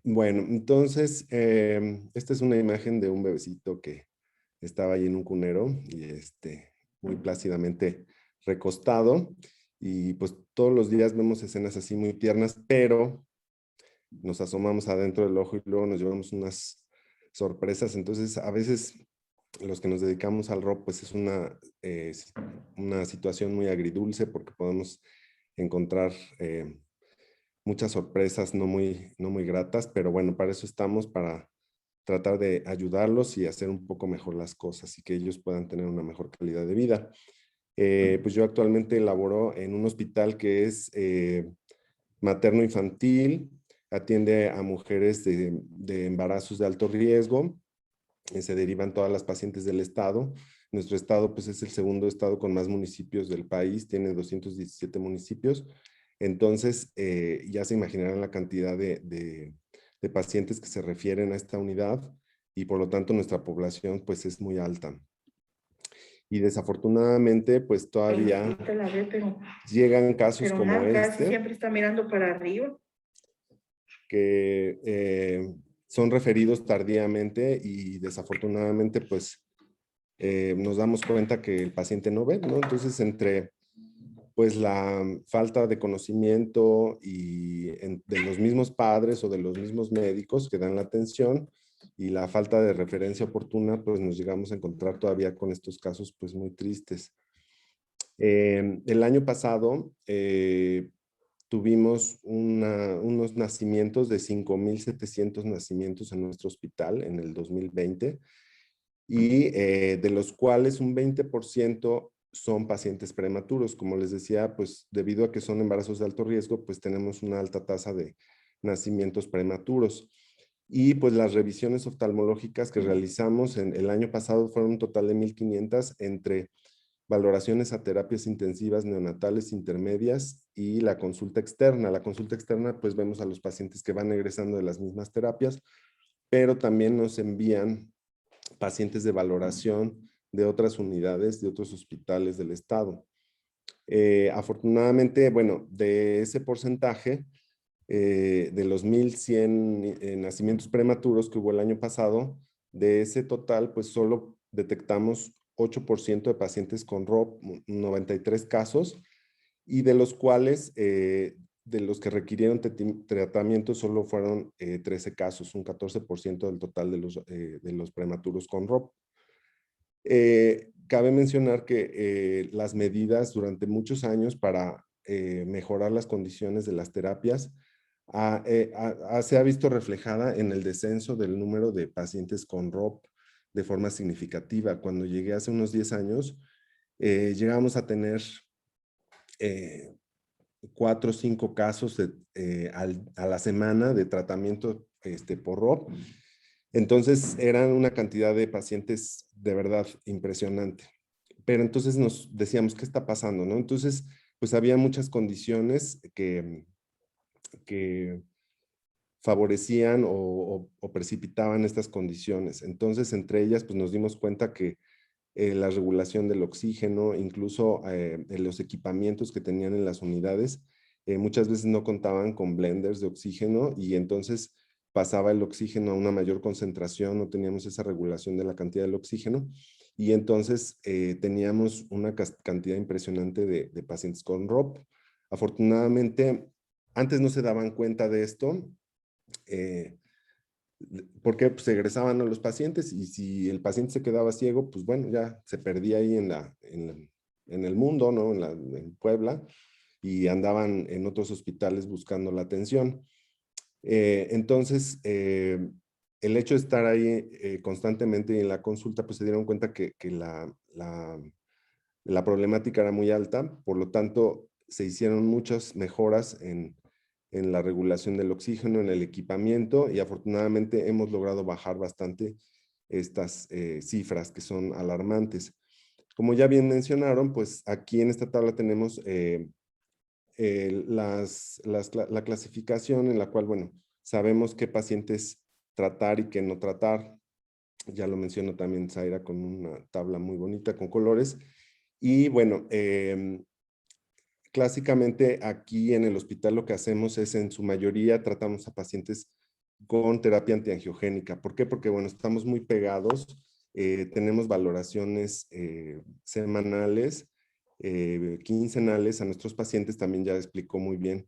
Bueno, entonces, esta es una imagen de un bebecito que estaba ahí en un cunero y muy plácidamente recostado. Y pues todos los días vemos escenas así muy tiernas, pero nos asomamos adentro del ojo y luego nos llevamos unas sorpresas. Entonces, a veces los que nos dedicamos al ROP, pues es una situación muy agridulce porque podemos encontrar muchas sorpresas no muy gratas, pero bueno, para eso estamos, para tratar de ayudarlos y hacer un poco mejor las cosas y que ellos puedan tener una mejor calidad de vida. Pues yo actualmente laboro en un hospital que es materno-infantil, atiende a mujeres de embarazos de alto riesgo, se derivan todas las pacientes del estado. Nuestro estado pues es el segundo estado con más municipios del país, tiene 217 municipios. Entonces ya se imaginarán la cantidad de pacientes que se refieren a esta unidad y por lo tanto nuestra población pues es muy alta. Y desafortunadamente pues todavía llegan casos como este. Siempre está mirando para arriba. Que son referidos tardíamente y desafortunadamente pues nos damos cuenta que el paciente no ve, ¿no? Entonces entre pues la falta de conocimiento y de los mismos padres o de los mismos médicos que dan la atención y la falta de referencia oportuna, pues nos llegamos a encontrar todavía con estos casos pues muy tristes. El año pasado tuvimos unos nacimientos de 5,700 nacimientos en nuestro hospital en el 2020 y de los cuales un 20% son pacientes prematuros. Como les decía, pues debido a que son embarazos de alto riesgo, pues tenemos una alta tasa de nacimientos prematuros. Y pues las revisiones oftalmológicas que realizamos en el año pasado fueron un total de 1,500 entre valoraciones a terapias intensivas neonatales intermedias y la consulta externa. La consulta externa, pues vemos a los pacientes que van egresando de las mismas terapias, pero también nos envían pacientes de valoración de otras unidades, de otros hospitales del estado. Afortunadamente, bueno, de ese porcentaje, de los 1,100 nacimientos prematuros que hubo el año pasado, de ese total, pues solo detectamos 8% de pacientes con ROP, 93 casos, y de los cuales, de los que requirieron tratamiento, solo fueron 13 casos, un 14% del total de los prematuros con ROP. Cabe mencionar que las medidas durante muchos años para mejorar las condiciones de las terapias, se ha visto reflejada en el descenso del número de pacientes con ROP de forma significativa. Cuando llegué hace unos 10 años, llegamos a tener 4 o 5 casos a la semana de tratamiento por ROP. Entonces eran una cantidad de pacientes de verdad impresionante. Pero entonces nos decíamos, ¿qué está pasando, no? Entonces, pues había muchas condiciones que favorecían o precipitaban estas condiciones. Entonces, entre ellas, pues nos dimos cuenta que la regulación del oxígeno, incluso los equipamientos que tenían en las unidades, muchas veces no contaban con blenders de oxígeno y entonces pasaba el oxígeno a una mayor concentración, no teníamos esa regulación de la cantidad del oxígeno y entonces teníamos una cantidad impresionante de pacientes con ROP. Afortunadamente, antes no se daban cuenta de esto, porque pues, egresaban a los pacientes y si el paciente se quedaba ciego, pues bueno, ya se perdía ahí en el mundo, ¿no? En Puebla, y andaban en otros hospitales buscando la atención. Entonces, el hecho de estar ahí constantemente en la consulta, pues se dieron cuenta que la problemática era muy alta, por lo tanto, se hicieron muchas mejoras en la regulación del oxígeno, en el equipamiento, y afortunadamente hemos logrado bajar bastante estas cifras que son alarmantes. Como ya bien mencionaron, pues aquí en esta tabla tenemos la clasificación en la cual, bueno, sabemos qué pacientes tratar y qué no tratar. Ya lo mencionó también Zaira con una tabla muy bonita con colores. Y bueno, clásicamente aquí en el hospital lo que hacemos es en su mayoría tratamos a pacientes con terapia antiangiogénica. ¿Por qué? Porque bueno, estamos muy pegados, tenemos valoraciones semanales, quincenales a nuestros pacientes. También ya explicó muy bien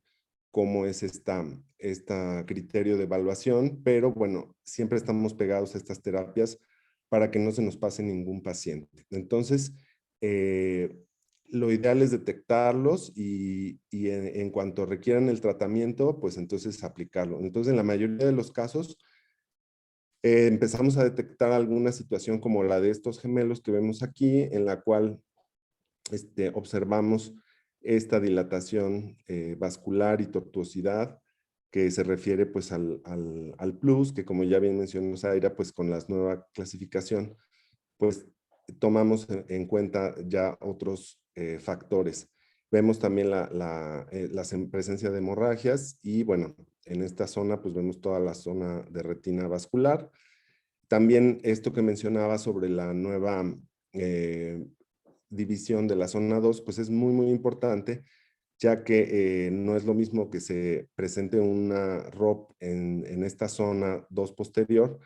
cómo es este criterio de evaluación, pero bueno, siempre estamos pegados a estas terapias para que no se nos pase ningún paciente. Entonces, lo ideal es detectarlos y en cuanto requieran el tratamiento, pues entonces aplicarlo. Entonces, en la mayoría de los casos, empezamos a detectar alguna situación como la de estos gemelos que vemos aquí, en la cual observamos esta dilatación vascular y tortuosidad que se refiere pues al plus, que como ya bien mencionó Zaira, pues con la nueva clasificación, pues tomamos en cuenta ya otros factores. Vemos también la presencia de hemorragias y bueno, en esta zona pues vemos toda la zona de retina vascular. También esto que mencionaba sobre la nueva división de la zona 2, pues es muy, muy importante, ya que no es lo mismo que se presente una ROP en esta zona 2 posterior,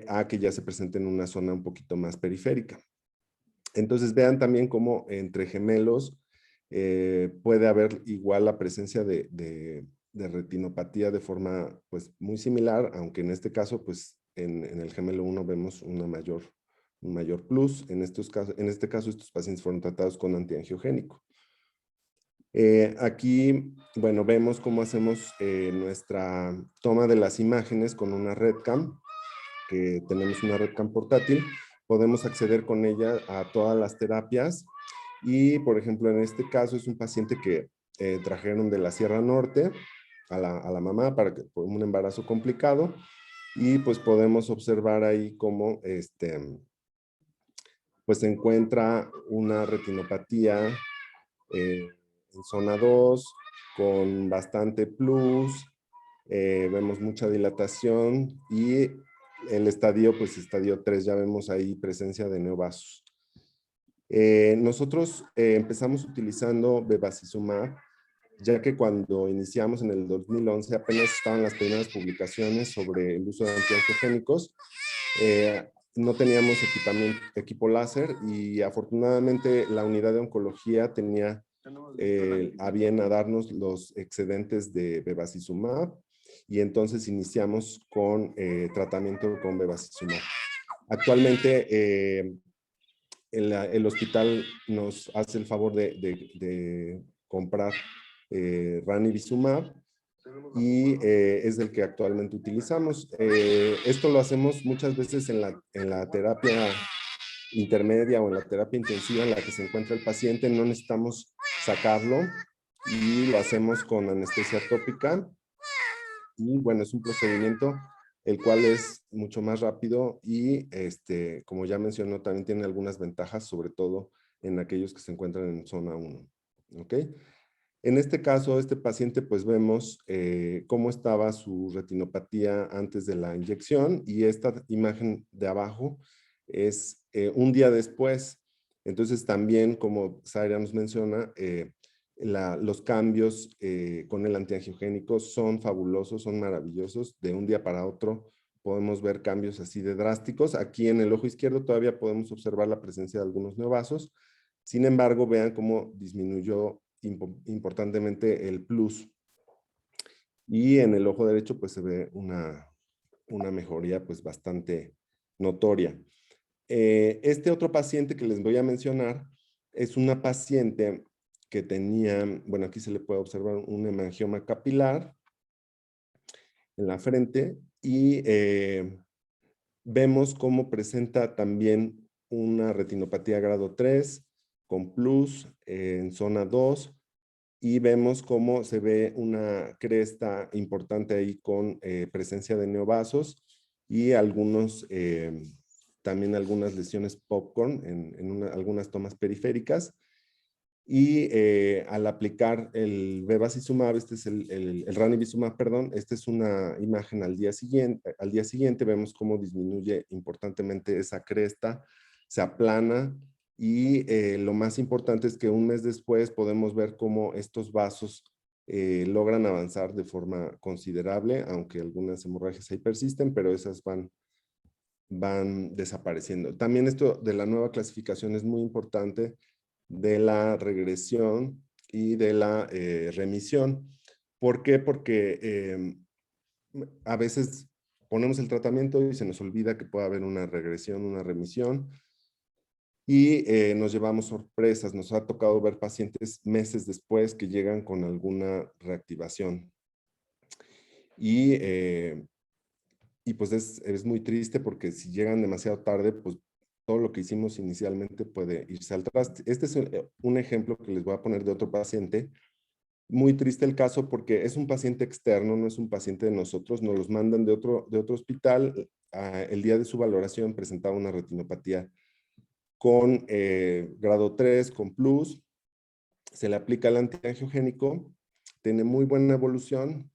a que ya se presente en una zona un poquito más periférica. Entonces vean también cómo entre gemelos puede haber igual la presencia de retinopatía de forma pues muy similar, aunque en este caso pues en el gemelo 1 vemos un mayor plus. En este caso estos pacientes fueron tratados con antiangiogénico. Aquí, bueno, vemos cómo hacemos nuestra toma de las imágenes con una RedCam, que tenemos una RedCam portátil. Podemos acceder con ella a todas las terapias y, por ejemplo, en este caso es un paciente que trajeron de la Sierra Norte a la mamá por un embarazo complicado y pues podemos observar ahí cómo pues se encuentra una retinopatía en zona 2 con bastante plus, vemos mucha dilatación y el estadio, pues estadio 3, ya vemos ahí presencia de neovasos. Nosotros empezamos utilizando bevacizumab, ya que cuando iniciamos en el 2011 apenas estaban las primeras publicaciones sobre el uso de antiangiogénicos. No teníamos equipo láser y afortunadamente la unidad de oncología tenía a bien a darnos los excedentes de bevacizumab y entonces iniciamos con tratamiento con bevacizumab. Actualmente el hospital nos hace el favor de comprar ranibizumab y es el que actualmente utilizamos. Esto lo hacemos muchas veces en la terapia intermedia o en la terapia intensiva en la que se encuentra el paciente. No necesitamos sacarlo y lo hacemos con anestesia tópica. Y bueno, es un procedimiento el cual es mucho más rápido y como ya mencionó, también tiene algunas ventajas, sobre todo en aquellos que se encuentran en zona 1. ¿Ok? En este caso, este paciente, pues vemos cómo estaba su retinopatía antes de la inyección y esta imagen de abajo es un día después. Entonces también, como Zaira nos menciona, los cambios con el antiangiogénico son fabulosos, son maravillosos. De un día para otro podemos ver cambios así de drásticos. Aquí en el ojo izquierdo todavía podemos observar la presencia de algunos neovasos. Sin embargo, vean cómo disminuyó importantemente el plus. Y en el ojo derecho pues se ve una mejoría pues bastante notoria. Este otro paciente que les voy a mencionar es una paciente que tenía, bueno, aquí se le puede observar un hemangioma capilar en la frente y vemos cómo presenta también una retinopatía grado 3 con plus en zona 2 y vemos cómo se ve una cresta importante ahí con presencia de neovasos y también algunas lesiones popcorn en algunas tomas periféricas. Y al aplicar el bevacizumab, este es el ranibizumab, perdón, esta es una imagen al día siguiente vemos cómo disminuye importantemente esa cresta, se aplana y lo más importante es que un mes después podemos ver cómo estos vasos logran avanzar de forma considerable, aunque algunas hemorragias ahí persisten, pero esas van desapareciendo. También esto de la nueva clasificación es muy importante, de la regresión y de la remisión. ¿Por qué? Porque a veces ponemos el tratamiento y se nos olvida que puede haber una regresión, una remisión, y nos llevamos sorpresas. Nos ha tocado ver pacientes meses después que llegan con alguna reactivación. Y pues es muy triste porque si llegan demasiado tarde, pues todo lo que hicimos inicialmente puede irse al traste. Este es un ejemplo que les voy a poner de otro paciente. Muy triste el caso porque es un paciente externo, no es un paciente de nosotros, nos los mandan de otro hospital. El día de su valoración presentaba una retinopatía con grado 3, con plus. Se le aplica el antiangiogénico, tiene muy buena evolución,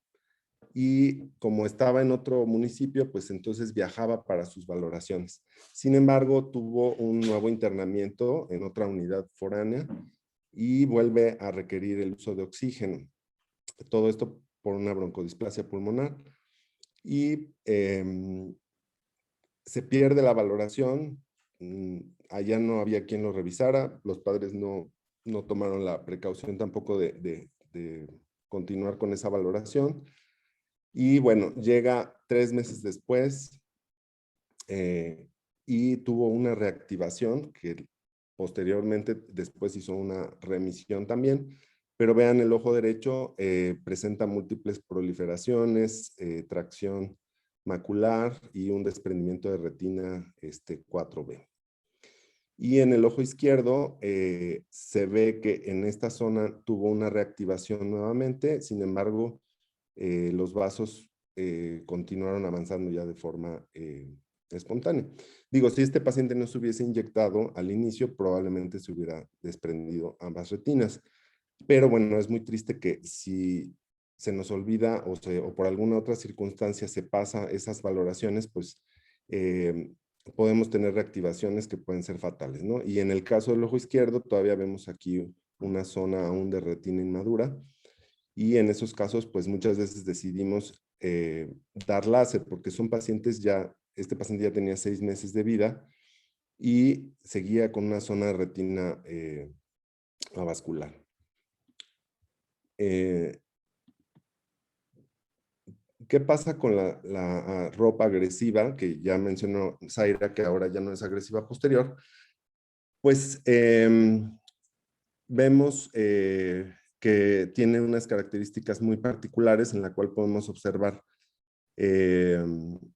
y como estaba en otro municipio, pues entonces viajaba para sus valoraciones. Sin embargo, tuvo un nuevo internamiento en otra unidad foránea y vuelve a requerir el uso de oxígeno. Todo esto por una broncodisplasia pulmonar. Y se pierde la valoración. Allá no había quien lo revisara. Los padres no tomaron la precaución tampoco de continuar con esa valoración. Y bueno, llega 3 meses después y tuvo una reactivación que posteriormente después hizo una remisión también. Pero vean, el ojo derecho presenta múltiples proliferaciones, tracción macular y un desprendimiento de retina 4B. Y en el ojo izquierdo se ve que en esta zona tuvo una reactivación nuevamente, sin embargo, los vasos continuaron avanzando ya de forma espontánea. Digo, si este paciente no se hubiese inyectado al inicio, probablemente se hubiera desprendido ambas retinas. Pero bueno, es muy triste que si se nos olvida o por alguna otra circunstancia se pasa esas valoraciones, pues podemos tener reactivaciones que pueden ser fatales, ¿no? Y en el caso del ojo izquierdo, todavía vemos aquí una zona aún de retina inmadura. Y en esos casos, pues muchas veces decidimos dar láser porque son pacientes este paciente ya tenía 6 meses de vida y seguía con una zona de retina avascular. ¿Qué pasa con la ropa agresiva? Que ya mencionó Zaira, que ahora ya no es agresiva posterior. Pues vemos que que tiene unas características muy particulares en la cual podemos observar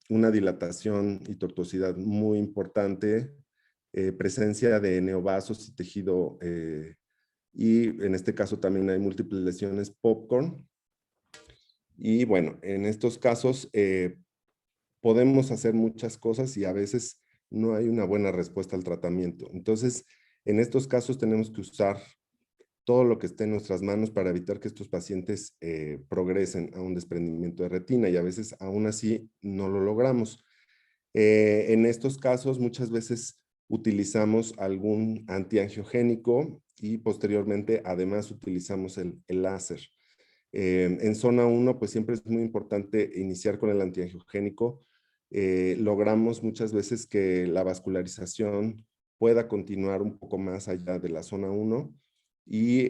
una dilatación y tortuosidad muy importante, presencia de neovasos y tejido, y en este caso también hay múltiples lesiones popcorn. Y bueno, en estos casos podemos hacer muchas cosas y a veces no hay una buena respuesta al tratamiento. Entonces, en estos casos tenemos que usar todo lo que esté en nuestras manos para evitar que estos pacientes progresen a un desprendimiento de retina y a veces aún así no lo logramos. En estos casos muchas veces utilizamos algún antiangiogénico y posteriormente además utilizamos el láser. En zona 1 pues siempre es muy importante iniciar con el antiangiogénico. Logramos muchas veces que la vascularización pueda continuar un poco más allá de la zona 1 y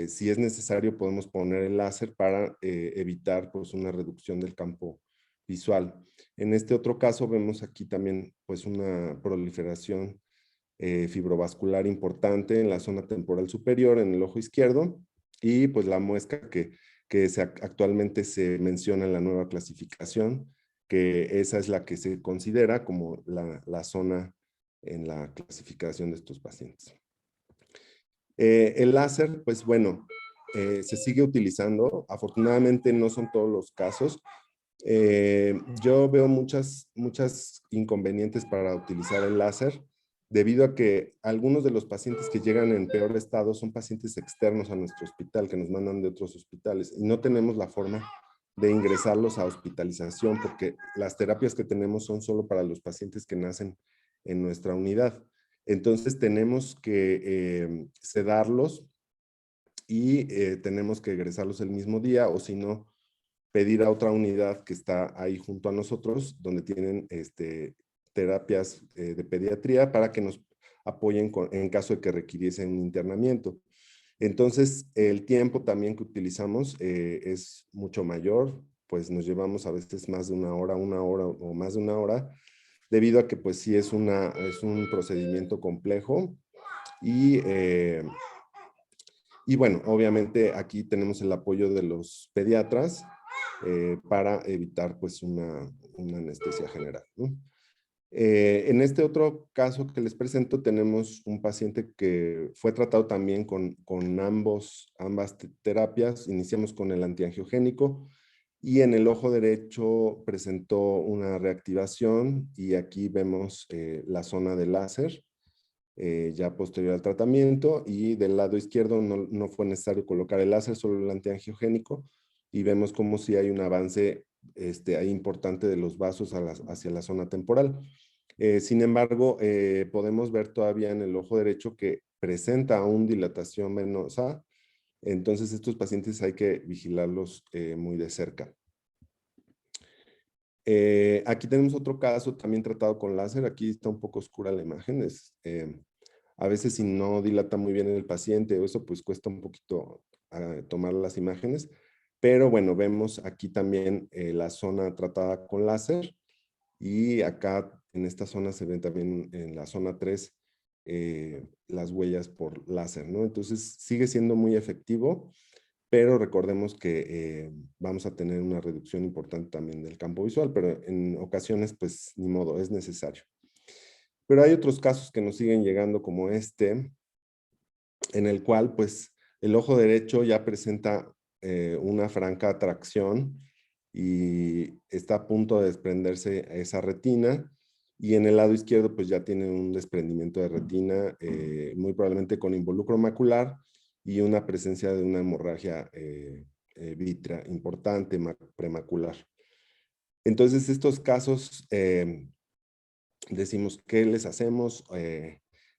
si es necesario podemos poner el láser para evitar pues una reducción del campo visual. En este otro caso vemos aquí también pues una proliferación fibrovascular importante en la zona temporal superior en el ojo izquierdo y pues la muesca que actualmente se menciona en la nueva clasificación, que esa es la que se considera como la zona en la clasificación de estos pacientes. El láser, pues bueno, se sigue utilizando. Afortunadamente no son todos los casos. Yo veo muchas inconvenientes para utilizar el láser, debido a que algunos de los pacientes que llegan en peor estado son pacientes externos a nuestro hospital, que nos mandan de otros hospitales, y no tenemos la forma de ingresarlos a hospitalización, porque las terapias que tenemos son solo para los pacientes que nacen en nuestra unidad. Entonces tenemos que sedarlos y tenemos que egresarlos el mismo día, o si no, pedir a otra unidad que está ahí junto a nosotros, donde tienen terapias de pediatría para que nos apoyen en caso de que requiriesen un internamiento. Entonces, el tiempo también que utilizamos es mucho mayor, pues nos llevamos a veces más de una hora o más de una hora, debido a que pues sí es un procedimiento complejo y bueno, obviamente aquí tenemos el apoyo de los pediatras para evitar pues una anestesia general, ¿no? En este otro caso que les presento tenemos un paciente que fue tratado también con ambas terapias. Iniciamos con el antiangiogénico y en el ojo derecho presentó una reactivación y aquí vemos la zona de láser ya posterior al tratamiento, y del lado izquierdo no fue necesario colocar el láser, solo el antiangiogénico, y vemos como si hay un avance ahí importante de los vasos hacia la zona temporal. Sin embargo, podemos ver todavía en el ojo derecho que presenta aún dilatación venosa, entonces estos pacientes hay que vigilarlos muy de cerca. Aquí tenemos otro caso también tratado con láser. Aquí está un poco oscura la imagen. A veces si no dilata muy bien el paciente o eso, pues cuesta un poquito tomar las imágenes. Pero bueno, vemos aquí también la zona tratada con láser. Y acá en esta zona se ven también en la zona 3 las huellas por láser, ¿no? Entonces sigue siendo muy efectivo, pero recordemos que vamos a tener una reducción importante también del campo visual, pero en ocasiones pues ni modo, es necesario. Pero hay otros casos que nos siguen llegando como en el cual pues el ojo derecho ya presenta una franca atracción y está a punto de desprenderse esa retina, y en el lado izquierdo pues ya tiene un desprendimiento de retina, muy probablemente con involucro macular y una presencia de una hemorragia vítrea importante, premacular. Entonces estos casos decimos, ¿qué les hacemos?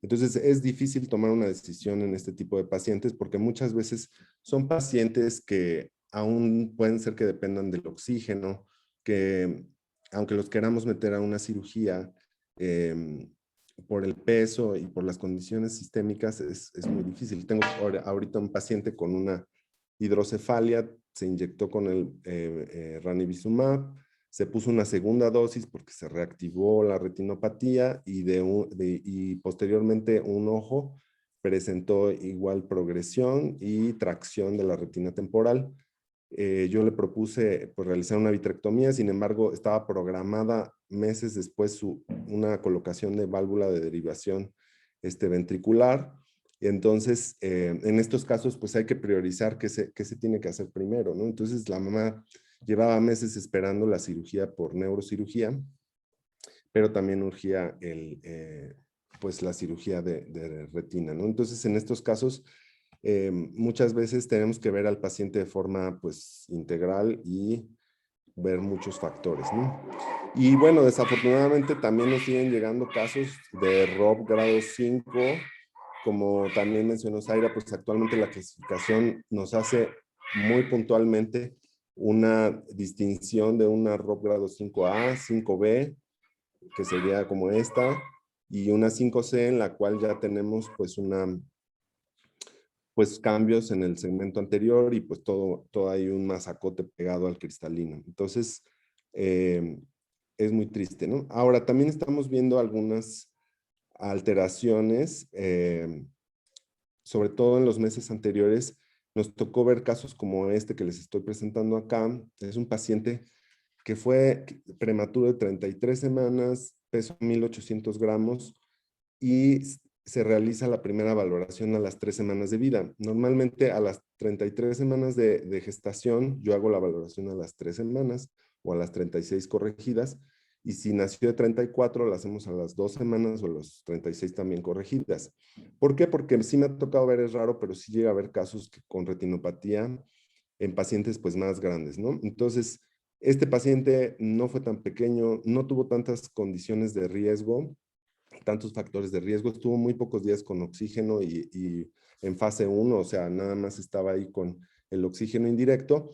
Entonces es difícil tomar una decisión en este tipo de pacientes porque muchas veces son pacientes que aún pueden ser que dependan del oxígeno, que aunque los queramos meter a una cirugía, por el peso y por las condiciones sistémicas es muy difícil. Tengo ahorita un paciente con una hidrocefalia, se inyectó con el ranibizumab, se puso una segunda dosis porque se reactivó la retinopatía y posteriormente un ojo presentó igual progresión y tracción de la retina temporal. Yo le propuse pues, realizar una vitrectomía, sin embargo, estaba programada meses después una colocación de válvula de derivación ventricular. Entonces, en estos casos, pues hay que priorizar qué se tiene que hacer primero, ¿no? Entonces, la mamá llevaba meses esperando la cirugía por neurocirugía, pero también urgía pues la cirugía de retina, ¿no? Entonces, en estos casos, muchas veces tenemos que ver al paciente de forma pues integral y ver muchos factores, ¿no? Y bueno, desafortunadamente también nos siguen llegando casos de ROP grado 5, como también mencionó Zaira, pues actualmente la clasificación nos hace muy puntualmente una distinción de una ROP grado 5A, 5B, que sería como esta, y una 5C en la cual ya tenemos pues cambios en el segmento anterior y pues todo hay un masacote pegado al cristalino. Entonces, es muy triste, ¿no? Ahora, también estamos viendo algunas alteraciones, sobre todo en los meses anteriores, nos tocó ver casos como este que les estoy presentando acá. Es un paciente que fue prematuro de 33 semanas, peso 1800 gramos y se realiza la primera valoración a las 3 semanas de vida. Normalmente a las 33 semanas de gestación yo hago la valoración a las 3 semanas o a las 36 corregidas, y si nació de 34 la hacemos a las 2 semanas o a las 36 también corregidas. ¿Por qué? Porque sí me ha tocado ver, es raro, pero sí llega a haber casos con retinopatía en pacientes pues más grandes, ¿no? Entonces, este paciente no fue tan pequeño, no tuvo tantas condiciones de riesgo, tantos factores de riesgo, estuvo muy pocos días con oxígeno y en fase 1, o sea, nada más estaba ahí con el oxígeno indirecto,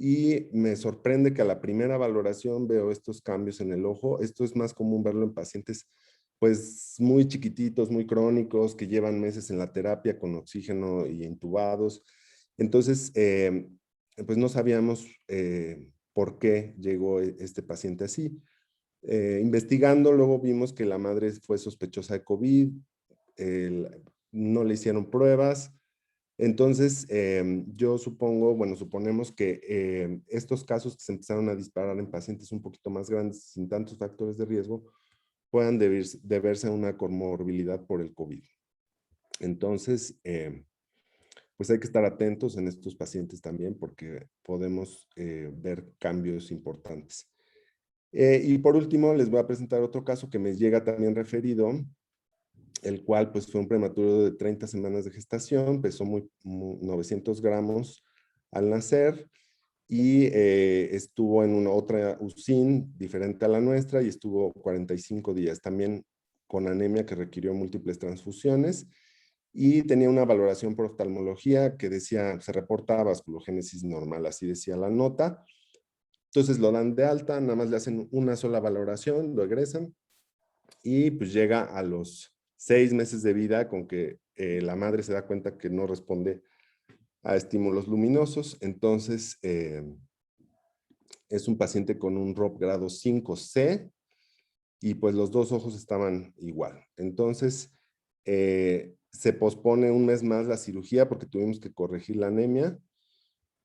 y me sorprende que a la primera valoración veo estos cambios en el ojo. Esto es más común verlo en pacientes pues muy chiquititos, muy crónicos, que llevan meses en la terapia con oxígeno y intubados. Entonces, pues no sabíamos por qué llegó este paciente así. Investigando, luego vimos que la madre fue sospechosa de COVID, no le hicieron pruebas. Entonces, yo supongo, bueno, suponemos que estos casos que se empezaron a disparar en pacientes un poquito más grandes, sin tantos factores de riesgo, puedan deberse a una comorbilidad por el COVID. Entonces, pues hay que estar atentos en estos pacientes también, porque podemos ver cambios importantes. Y por último, les voy a presentar otro caso que me llega también referido, el cual pues fue un prematuro de 30 semanas de gestación, pesó 900 gramos al nacer y estuvo en una otra UCIN diferente a la nuestra y estuvo 45 días, también con anemia que requirió múltiples transfusiones, y tenía una valoración por oftalmología que decía, se reporta vasculogénesis normal, así decía la nota. Entonces lo dan de alta, nada más le hacen una sola valoración, lo egresan y pues llega a los 6 meses de vida con que la madre se da cuenta que no responde a estímulos luminosos. Entonces es un paciente con un ROP grado 5C y pues los dos ojos estaban igual. Entonces se pospone un mes más la cirugía porque tuvimos que corregir la anemia.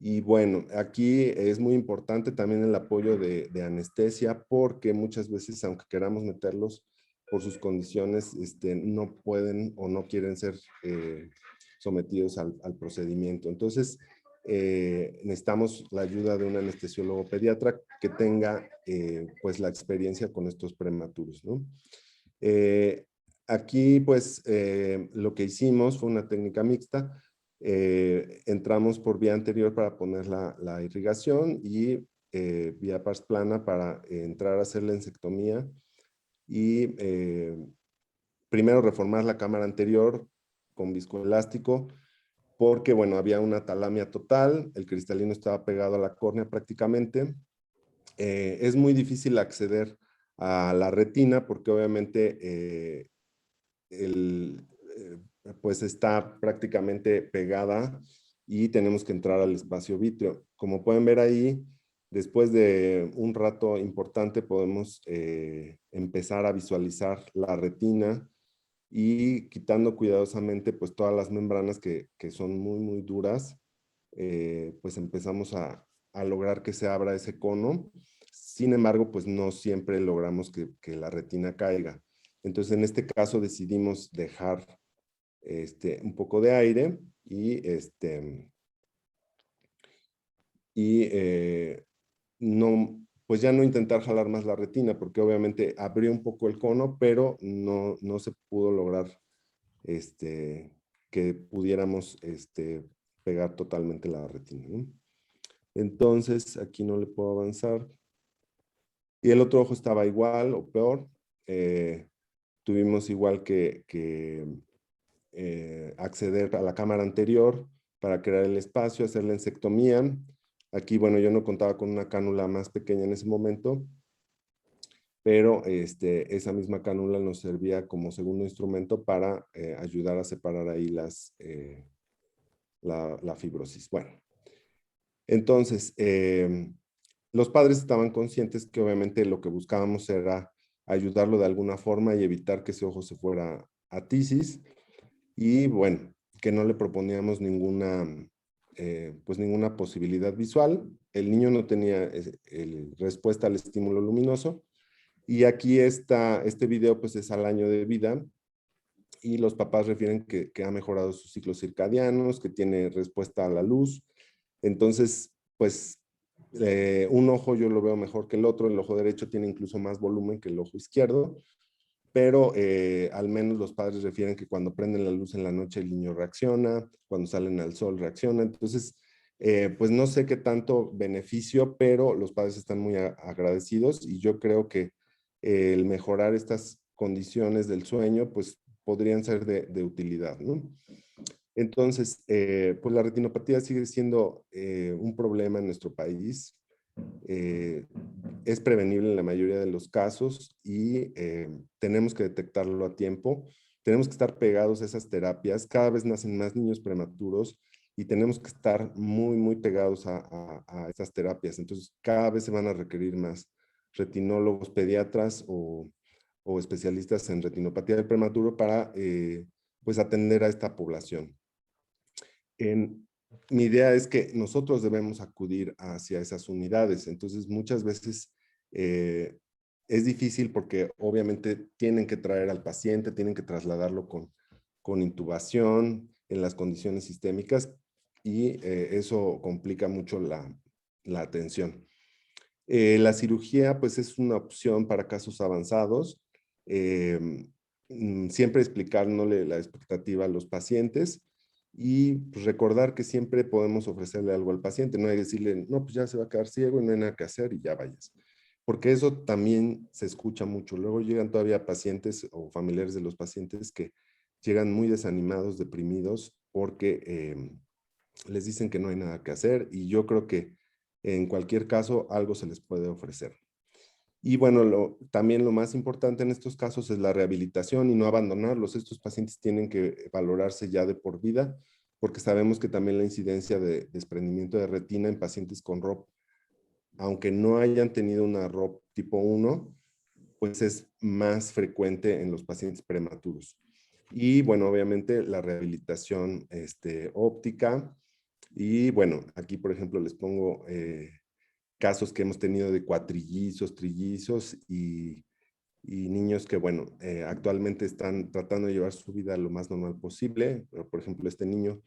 Y bueno, aquí es muy importante también el apoyo de anestesia, porque muchas veces, aunque queramos meterlos por sus condiciones, no pueden o no quieren ser sometidos al procedimiento. Entonces, necesitamos la ayuda de un anestesiólogo pediatra que tenga pues la experiencia con estos prematuros, ¿no? Aquí pues lo que hicimos fue una técnica mixta. Entramos por vía anterior para poner la irrigación y vía pars plana para entrar a hacer la ensectomía y primero reformar la cámara anterior con viscoelástico, porque bueno, había una talamia total, el cristalino estaba pegado a la córnea prácticamente. Es muy difícil acceder a la retina porque obviamente pues está prácticamente pegada y tenemos que entrar al espacio vítreo. Como pueden ver ahí, después de un rato importante podemos empezar a visualizar la retina y quitando cuidadosamente pues todas las membranas que son muy, muy duras, pues empezamos a lograr que se abra ese cono. Sin embargo, pues no siempre logramos que la retina caiga. Entonces, en este caso decidimos dejar un poco de aire y no, pues ya no intentar jalar más la retina, porque obviamente abrió un poco el cono, pero no se pudo lograr que pudiéramos pegar totalmente la retina, ¿no? Entonces, aquí no le puedo avanzar. Y el otro ojo estaba igual o peor. Tuvimos igual que acceder a la cámara anterior para crear el espacio, hacer la ensectomía. Aquí, bueno, yo no contaba con una cánula más pequeña en ese momento, pero esa misma cánula nos servía como segundo instrumento para ayudar a separar ahí la fibrosis. Bueno, entonces, los padres estaban conscientes que obviamente lo que buscábamos era ayudarlo de alguna forma y evitar que ese ojo se fuera a tisis. Y bueno, que no le proponíamos pues ninguna posibilidad visual. El niño no tenía respuesta al estímulo luminoso. Y aquí este video pues es al año de vida y los papás refieren que ha mejorado sus ciclos circadianos, que tiene respuesta a la luz. Entonces, pues un ojo yo lo veo mejor que el otro, el ojo derecho tiene incluso más volumen que el ojo izquierdo, pero al menos los padres refieren que cuando prenden la luz en la noche el niño reacciona, cuando salen al sol reacciona. Entonces, pues no sé qué tanto beneficio, pero los padres están muy agradecidos y yo creo que el mejorar estas condiciones del sueño, pues podrían ser de utilidad, ¿no? Entonces, pues la retinopatía sigue siendo un problema en nuestro país. Eh, es prevenible en la mayoría de los casos y tenemos que detectarlo a tiempo. Tenemos que estar pegados a esas terapias. Cada vez nacen más niños prematuros y tenemos que estar muy, muy pegados a esas terapias. Entonces, cada vez se van a requerir más retinólogos, pediatras o especialistas en retinopatía del prematuro para pues atender a esta población. Mi idea es que nosotros debemos acudir hacia esas unidades. Entonces, muchas veces es difícil porque obviamente tienen que traer al paciente, tienen que trasladarlo con intubación en las condiciones sistémicas y eso complica mucho la atención. La cirugía, pues, es una opción para casos avanzados. Siempre explicándole la expectativa a los pacientes y pues, recordar que siempre podemos ofrecerle algo al paciente. No hay que decirle, no, pues ya se va a quedar ciego y no hay nada que hacer y ya vayas. Porque eso también se escucha mucho. Luego llegan todavía pacientes o familiares de los pacientes que llegan muy desanimados, deprimidos, porque les dicen que no hay nada que hacer y yo creo que en cualquier caso algo se les puede ofrecer. Y bueno, también lo más importante en estos casos es la rehabilitación y no abandonarlos. Estos pacientes tienen que valorarse ya de por vida porque sabemos que también la incidencia de desprendimiento de retina en pacientes con ROP, aunque no hayan tenido una ROP tipo 1, pues es más frecuente en los pacientes prematuros. Y bueno, obviamente la rehabilitación óptica. Y bueno, aquí por ejemplo les pongo casos que hemos tenido de cuatrillizos, trillizos y niños que, bueno, actualmente están tratando de llevar su vida lo más normal posible. Por ejemplo, este niño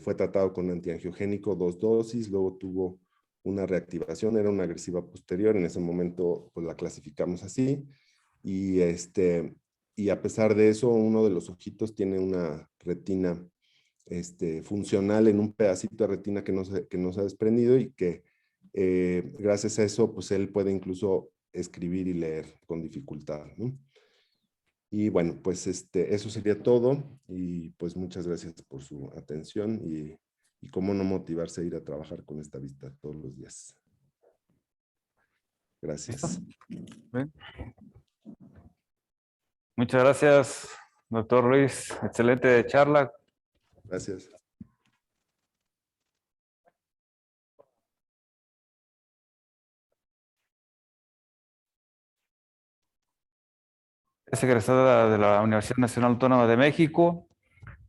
fue tratado con antiangiogénico 2 dosis, luego tuvo una reactivación, era una agresiva posterior, en ese momento pues la clasificamos así, y a pesar de eso, uno de los ojitos tiene una retina funcional en un pedacito de retina que no se ha desprendido y que gracias a eso, pues él puede incluso escribir y leer con dificultad, ¿no? Y bueno, pues eso sería todo y pues muchas gracias por su atención y cómo no motivarse a ir a trabajar con esta vista todos los días. Gracias. Bien. Muchas gracias, doctor Ruiz. Excelente charla. Gracias. Es egresada de la Universidad Nacional Autónoma de México.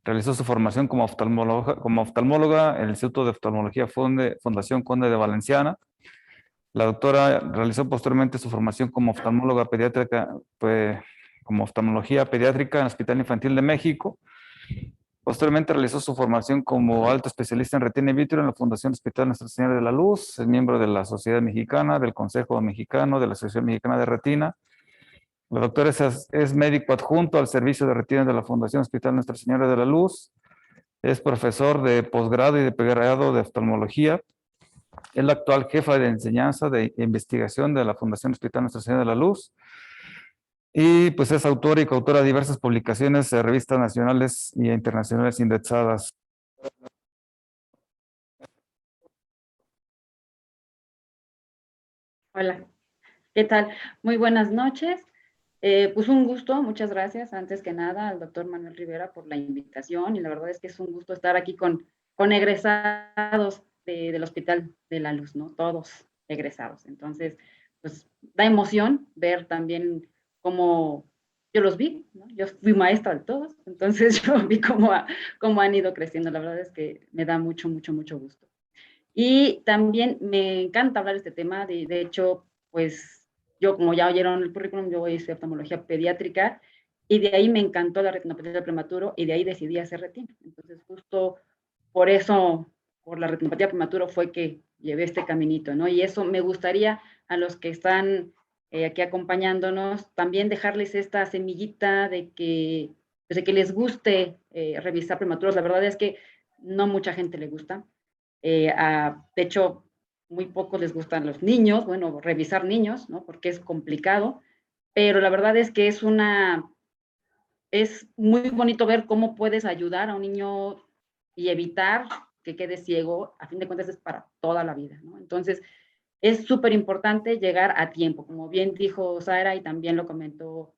Realizó su formación como oftalmóloga en el Instituto de Oftalmología Fundación Conde de Valenciana. La doctora realizó posteriormente su formación como oftalmóloga pediátrica, como oftalmología pediátrica en el Hospital Infantil de México. Posteriormente realizó su formación como alto especialista en retina in vitro en la Fundación Hospital Nuestra Señora de la Luz. Es miembro de la Sociedad Mexicana, del Consejo Mexicano, de la Asociación Mexicana de Retina. La doctora es médico adjunto al servicio de retina de la Fundación Hospital Nuestra Señora de la Luz. Es profesor de posgrado y de pregrado de oftalmología. Es la actual jefa de enseñanza de investigación de la Fundación Hospital Nuestra Señora de la Luz. Y pues es autora y coautora de diversas publicaciones de revistas nacionales e internacionales indexadas. Hola, ¿qué tal? Muy buenas noches. Pues un gusto, muchas gracias antes que nada al doctor Manuel Rivera por la invitación y la verdad es que es un gusto estar aquí con egresados del Hospital de la Luz, ¿no? Todos egresados. Entonces, pues da emoción ver también cómo yo los vi, ¿no? Yo fui maestra de todos, entonces yo vi cómo han ido creciendo. La verdad es que me da mucho, mucho, mucho gusto. Y también me encanta hablar de este tema, de hecho, pues yo como ya oyeron el currículum, yo hice oftalmología pediátrica y de ahí me encantó la retinopatía del prematuro y de ahí decidí hacer retina. Entonces justo por eso, por la retinopatía prematuro fue que llevé este caminito, ¿no? Y eso me gustaría a los que están aquí acompañándonos, también dejarles esta semillita de que les guste revisar prematuros. La verdad es que no mucha gente le gusta. De hecho, muy pocos les gustan los niños, bueno, revisar niños, ¿no? Porque es complicado, pero la verdad es que es muy bonito ver cómo puedes ayudar a un niño y evitar que quede ciego. A fin de cuentas es para toda la vida, ¿no? Entonces, es súper importante llegar a tiempo, como bien dijo Sara y también lo comentó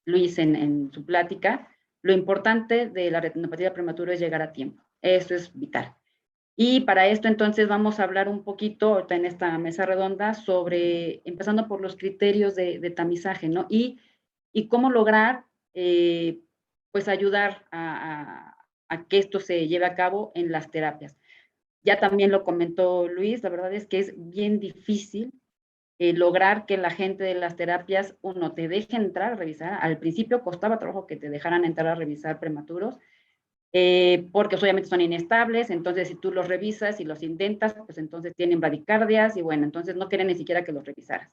Luis en su plática. Lo importante de la retinopatía prematura es llegar a tiempo. Eso es vital. Y para esto entonces vamos a hablar un poquito ahorita en esta mesa redonda sobre, empezando por los criterios de tamizaje, ¿no? Y cómo lograr, pues ayudar a que esto se lleve a cabo en las terapias. Ya también lo comentó Luis, la verdad es que es bien difícil lograr que la gente de las terapias, uno, te deje entrar a revisar. Al principio costaba trabajo que te dejaran entrar a revisar prematuros, porque obviamente son inestables, entonces si tú los revisas y los intentas, pues entonces tienen bradicardias y bueno, entonces no quieren ni siquiera que los revisaras.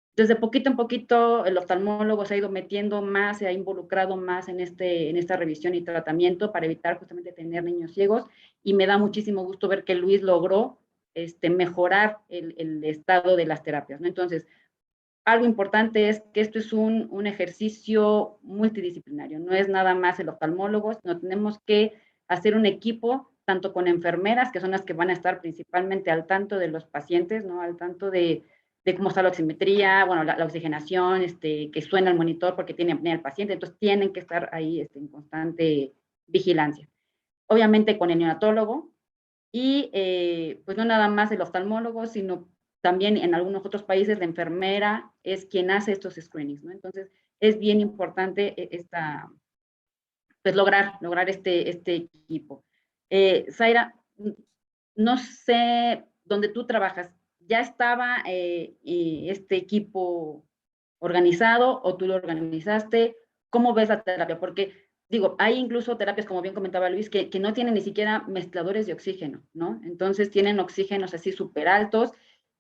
Entonces de poquito en poquito el oftalmólogo se ha ido metiendo más, se ha involucrado más en esta revisión y tratamiento para evitar justamente tener niños ciegos y me da muchísimo gusto ver que Luis logró mejorar el estado de las terapias, ¿no? Entonces, algo importante es que esto es un ejercicio multidisciplinario, no es nada más el oftalmólogo, sino tenemos que hacer un equipo, tanto con enfermeras, que son las que van a estar principalmente al tanto de los pacientes, ¿no? Al tanto de cómo está la oximetría, bueno, la oxigenación, que suena el monitor porque tiene apnea el paciente, entonces tienen que estar ahí en constante vigilancia. Obviamente con el neonatólogo y pues no nada más el oftalmólogo, sino también en algunos otros países la enfermera es quien hace estos screenings, ¿no? Entonces es bien importante pues lograr este equipo. Zaira, no sé dónde tú trabajas, ¿ya estaba este equipo organizado o tú lo organizaste? ¿Cómo ves la terapia? Porque digo, hay incluso terapias, como bien comentaba Luis, que no tienen ni siquiera mezcladores de oxígeno, ¿no? Entonces tienen oxígenos así súper altos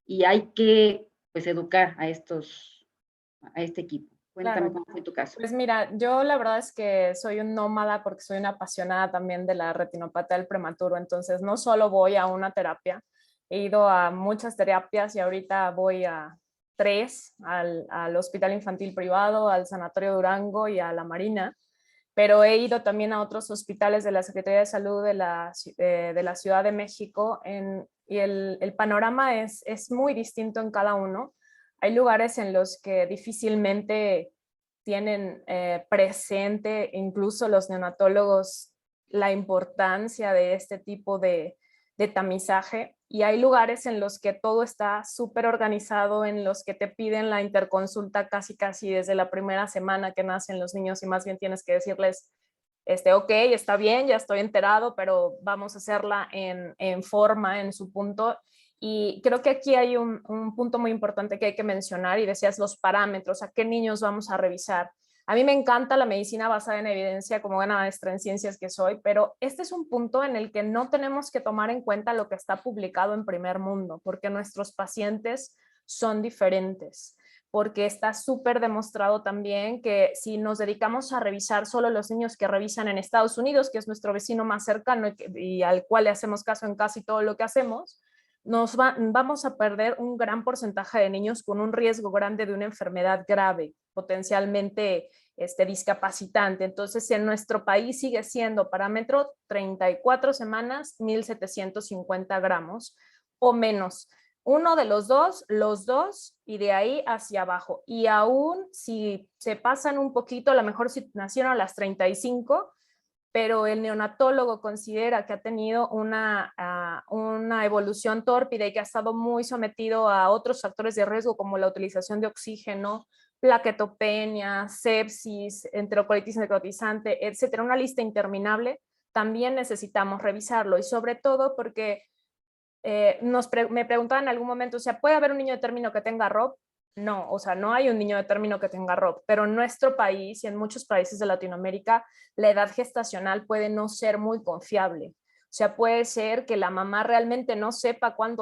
y hay que, pues, educar a este equipo. Cuéntame Claro. cómo fue tu caso. Pues mira, yo la verdad es que soy un nómada porque soy una apasionada también de la retinopatía del prematuro, entonces no solo voy a una terapia, he ido a muchas terapias y ahorita voy a 3, al Hospital Infantil Privado, al Sanatorio Durango y a la Marina, pero he ido también a otros hospitales de la Secretaría de Salud de la Ciudad de México y el panorama es muy distinto en cada uno. Hay lugares en los que difícilmente tienen presente incluso los neonatólogos la importancia de este tipo de tamizaje. y hay lugares en los que todo está súper organizado, en los que te piden la interconsulta casi desde la primera semana que nacen los niños, y más bien tienes que decirles, ok, está bien, ya estoy enterado, pero vamos a hacerla en forma, en su punto. Y creo que aquí hay un punto muy importante que hay que mencionar, y decías los parámetros, a qué niños vamos a revisar. A mí me encanta la medicina basada en evidencia como buena maestra en ciencias que soy, pero este es un punto en el que no tenemos que tomar en cuenta lo que está publicado en Primer Mundo, porque nuestros pacientes son diferentes, porque está súper demostrado también que si nos dedicamos a revisar solo los niños que revisan en Estados Unidos, que es nuestro vecino más cercano y al cual le hacemos caso en casi todo lo que hacemos, vamos a perder un gran porcentaje de niños con un riesgo grande de una enfermedad grave, potencialmente discapacitante. Entonces, en nuestro país sigue siendo parámetro 34 semanas, 1.750 gramos o menos. Uno de los dos, y de ahí hacia abajo. Y aún si se pasan un poquito, a lo mejor si nacieron a las 35, pero el neonatólogo considera que ha tenido una evolución tórpida y que ha estado muy sometido a otros factores de riesgo como la utilización de oxígeno, plaquetopenia, sepsis, enterocolitis necrotizante, etcétera, una lista interminable, también necesitamos revisarlo, y sobre todo porque me preguntaban en algún momento, o sea, ¿puede haber un niño de término que tenga ROP? No, o sea, no hay un niño de término que tenga ROP, pero en nuestro país y en muchos países de Latinoamérica, la edad gestacional puede no ser muy confiable. O sea, puede ser que la mamá realmente no sepa cuál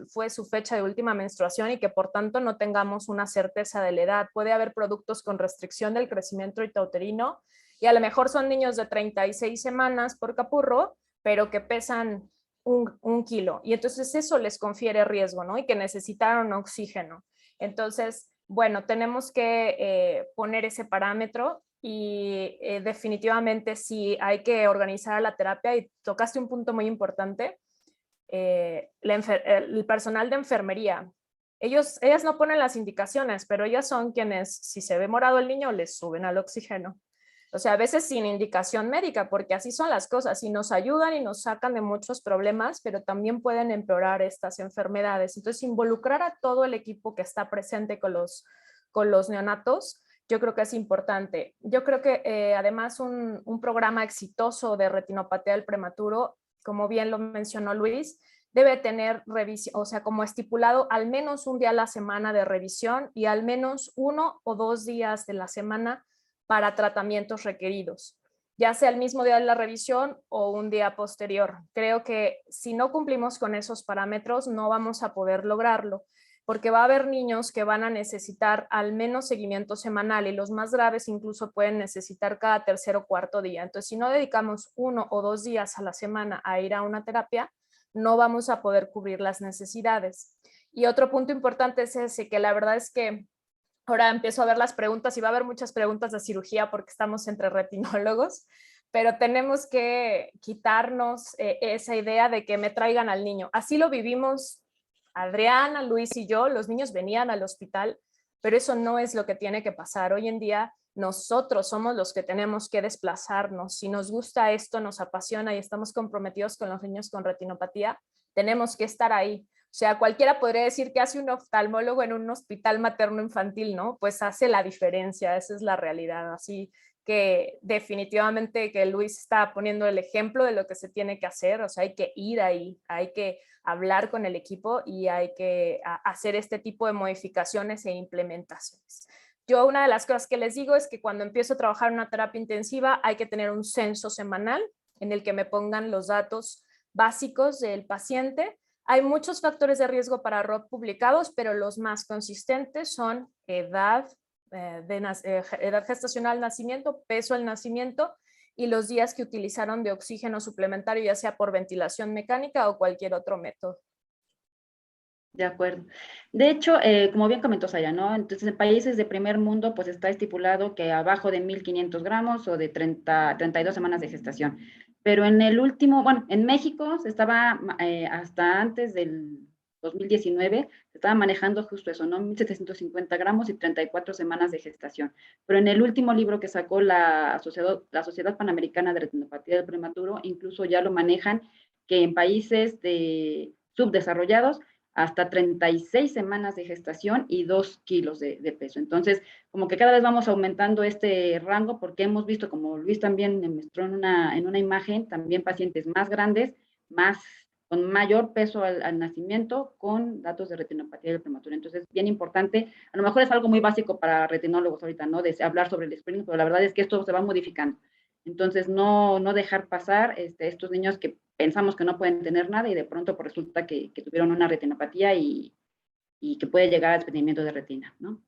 fue su fecha de última menstruación y que por tanto no tengamos una certeza de la edad. Puede haber productos con restricción del crecimiento intrauterino y a lo mejor son niños de 36 semanas por capurro, pero que pesan un kilo. Y entonces eso les confiere riesgo, ¿no? Y que necesitaron oxígeno. Entonces, bueno, tenemos que poner ese parámetro y definitivamente sí hay que organizar la terapia, y tocaste un punto muy importante, el personal de enfermería. Ellas no ponen las indicaciones, pero ellas son quienes, si se ve morado el niño, les suben al oxígeno. O sea, a veces sin indicación médica, porque así son las cosas, y nos ayudan y nos sacan de muchos problemas, pero también pueden empeorar estas enfermedades. Entonces, involucrar a todo el equipo que está presente con los neonatos, yo creo que es importante. Yo creo que además un programa exitoso de retinopatía del prematuro, como bien lo mencionó Luis, debe tener revisión, o sea, como estipulado, al menos un día a la semana de revisión y al menos 1 o 2 días de la semana para tratamientos requeridos, ya sea el mismo día de la revisión o un día posterior. Creo que si no cumplimos con esos parámetros no vamos a poder lograrlo, porque va a haber niños que van a necesitar al menos seguimiento semanal, y los más graves incluso pueden necesitar cada tercer o cuarto día. Entonces, si no dedicamos 1 o 2 días a la semana a ir a una terapia, no vamos a poder cubrir las necesidades. Y otro punto importante es ese, que la verdad es que ahora empiezo a ver las preguntas, y va a haber muchas preguntas de cirugía porque estamos entre retinólogos, pero tenemos que quitarnos esa idea de que me traigan al niño. Así lo vivimos Adriana, Luis y yo. Los niños venían al hospital, pero eso no es lo que tiene que pasar. Hoy en día nosotros somos los que tenemos que desplazarnos. Si nos gusta esto, nos apasiona y estamos comprometidos con los niños con retinopatía, tenemos que estar ahí. O sea, cualquiera podría decir que hace un oftalmólogo en un hospital materno infantil, ¿no? Pues hace la diferencia, esa es la realidad. Así que definitivamente que Luis está poniendo el ejemplo de lo que se tiene que hacer. O sea, hay que ir ahí, hay que hablar con el equipo y hay que hacer este tipo de modificaciones e implementaciones. Yo una de las cosas que les digo es que cuando empiezo a trabajar en una terapia intensiva hay que tener un censo semanal en el que me pongan los datos básicos del paciente. Hay muchos factores de riesgo para ROP publicados, pero los más consistentes son edad, edad gestacional, nacimiento, peso al nacimiento y los días que utilizaron de oxígeno suplementario, ya sea por ventilación mecánica o cualquier otro método. De acuerdo. De hecho, como bien comentó Saya, ¿no? Entonces, en países de primer mundo, pues está estipulado que abajo de 1.500 gramos o de 32 semanas de gestación. Pero en el último, bueno, en México se estaba, hasta antes del 2019, se estaba manejando justo eso, ¿no? 1.750 gramos y 34 semanas de gestación. Pero en el último libro que sacó la Sociedad Panamericana de Retinopatía del Prematuro, incluso ya lo manejan que en países subdesarrollados, hasta 36 semanas de gestación y 2 kilos de peso. Entonces, como que cada vez vamos aumentando este rango porque hemos visto, como Luis también me mostró en una imagen, también pacientes más grandes, con mayor peso al nacimiento, con datos de retinopatía del prematuro. Entonces, bien importante, a lo mejor es algo muy básico para retinólogos ahorita, ¿no? De hablar sobre el screening, pero la verdad es que esto se va modificando. Entonces, no dejar pasar estos niños que pensamos que no pueden tener nada y de pronto pues, resulta que tuvieron una retinopatía y que puede llegar al desprendimiento de retina, ¿no?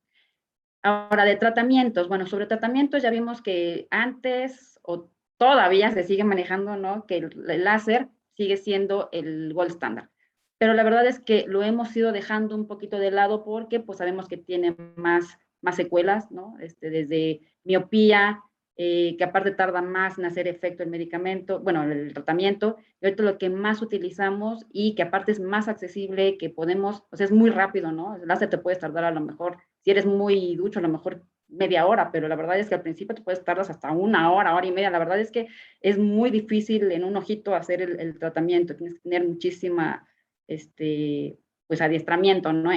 Ahora, de tratamientos. Bueno, sobre tratamientos ya vimos que antes o todavía se sigue manejando, ¿no? Que el láser sigue siendo el gold standard. Pero la verdad es que lo hemos ido dejando un poquito de lado porque pues sabemos que tiene más secuelas, ¿no? Desde miopía, que aparte tarda más en hacer efecto el medicamento, bueno, el tratamiento, y ahorita lo que más utilizamos y que aparte es más accesible, que podemos, o sea, es muy rápido, ¿no? El láser te puedes tardar a lo mejor, si eres muy ducho, a lo mejor media hora, pero la verdad es que al principio te puedes tardar hasta una hora, hora y media. La verdad es que es muy difícil en un ojito hacer el tratamiento, tienes que tener muchísima, pues adiestramiento, ¿no?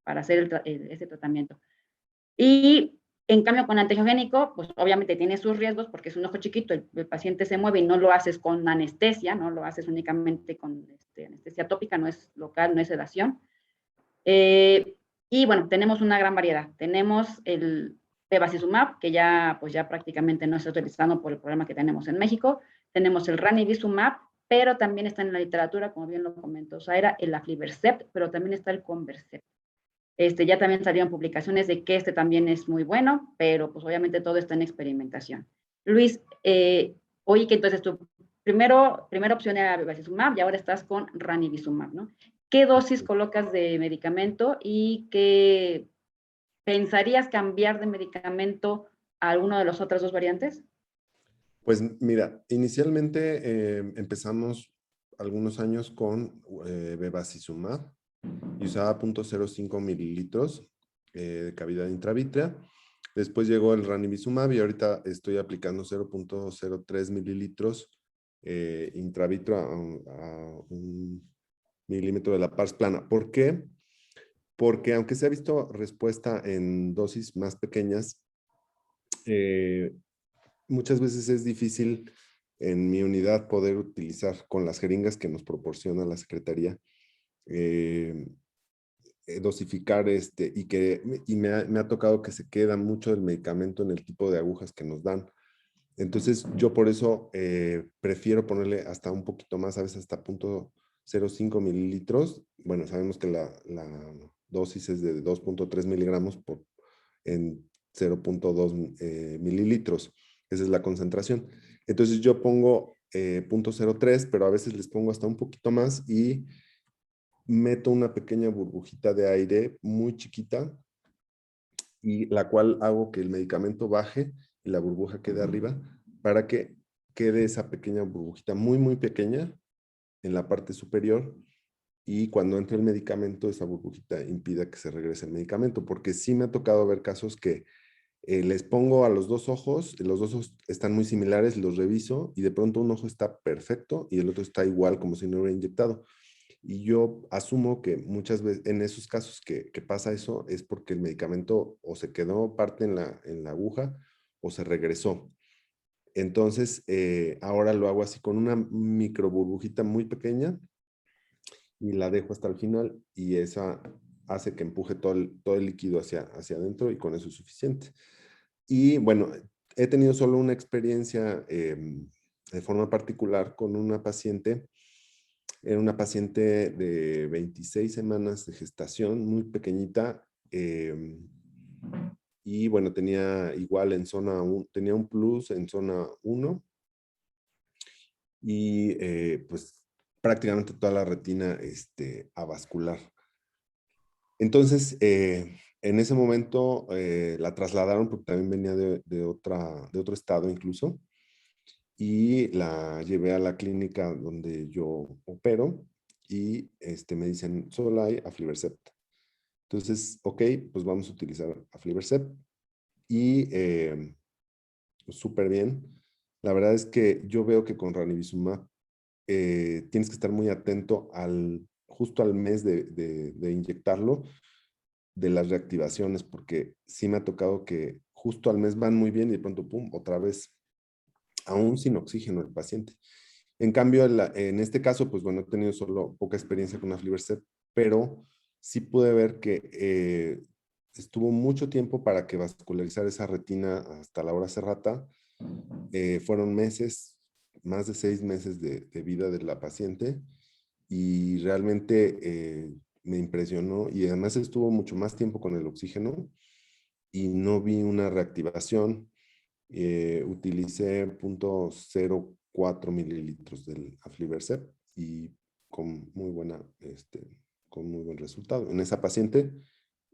Para hacer ese tratamiento. Y en cambio, con antiangiogénico, pues obviamente tiene sus riesgos porque es un ojo chiquito, el paciente se mueve y no lo haces con anestesia, no lo haces únicamente con anestesia tópica, no es local, no es sedación. Y bueno, tenemos una gran variedad. Tenemos el bevacizumab, que ya, pues ya prácticamente no está utilizado por el programa que tenemos en México. Tenemos el ranibizumab, pero también está en la literatura, como bien lo comentó Zaira, el aflibercept, pero también está el convercept. Ya también salieron publicaciones de que también es muy bueno, pero pues obviamente todo está en experimentación. Luis, oí que entonces tu primera opción era bevacizumab y ahora estás con ranibizumab, ¿no? ¿Qué dosis colocas de medicamento y qué pensarías cambiar de medicamento a alguno de las otras dos variantes? Pues mira, inicialmente empezamos algunos años con bevacizumab y usaba 0.05 mililitros de cavidad intravítrea. Después llegó el ranibizumab y ahorita estoy aplicando 0.03 mililitros intravítero a 1 milímetro de la pars plana. ¿Por qué? Porque aunque se ha visto respuesta en dosis más pequeñas, muchas veces es difícil en mi unidad poder utilizar con las jeringas que nos proporciona la Secretaría, dosificar y me ha tocado que se queda mucho del medicamento en el tipo de agujas que nos dan. Entonces yo por eso prefiero ponerle hasta un poquito más, a veces hasta 0.05 mililitros. Bueno, sabemos que la dosis es de 2.3 miligramos en 0.2 mililitros. Esa es la concentración. Entonces yo pongo 0.03, pero a veces les pongo hasta un poquito más y meto una pequeña burbujita de aire muy chiquita y la cual hago que el medicamento baje y la burbuja quede arriba para que quede esa pequeña burbujita muy, muy pequeña en la parte superior y cuando entre el medicamento esa burbujita impida que se regrese el medicamento, porque sí me ha tocado ver casos que les pongo a los dos ojos están muy similares, los reviso y de pronto un ojo está perfecto y el otro está igual como si no hubiera inyectado. Y yo asumo que muchas veces en esos casos que pasa eso es porque el medicamento o se quedó parte en la aguja o se regresó. Entonces, ahora lo hago así con una micro burbujita muy pequeña y la dejo hasta el final y esa hace que empuje todo el líquido hacia adentro y con eso es suficiente. Y bueno, he tenido solo una experiencia de forma particular con una paciente. Era una paciente de 26 semanas de gestación, muy pequeñita. Y bueno, tenía igual en zona 1, tenía un plus en zona 1. Y pues prácticamente toda la retina avascular. Entonces, en ese momento la trasladaron porque también venía de otro estado incluso. Y la llevé a la clínica donde yo opero y me dicen, solo hay aflibercept. Entonces, ok, pues vamos a utilizar aflibercept y súper bien. La verdad es que yo veo que con ranibizumab tienes que estar muy atento al justo al mes de inyectarlo, de las reactivaciones, porque sí me ha tocado que justo al mes van muy bien y de pronto, pum, otra vez, aún sin oxígeno el paciente. En cambio, en este caso, pues bueno, he tenido solo poca experiencia con aflibercept, pero sí pude ver que estuvo mucho tiempo para que vascularizar esa retina hasta la hora cerrata. Fueron meses, más de 6 meses de vida de la paciente, y realmente me impresionó, y además estuvo mucho más tiempo con el oxígeno y no vi una reactivación. Utilicé 0.04 mililitros del aflibercept y con muy con muy buen resultado. En esa paciente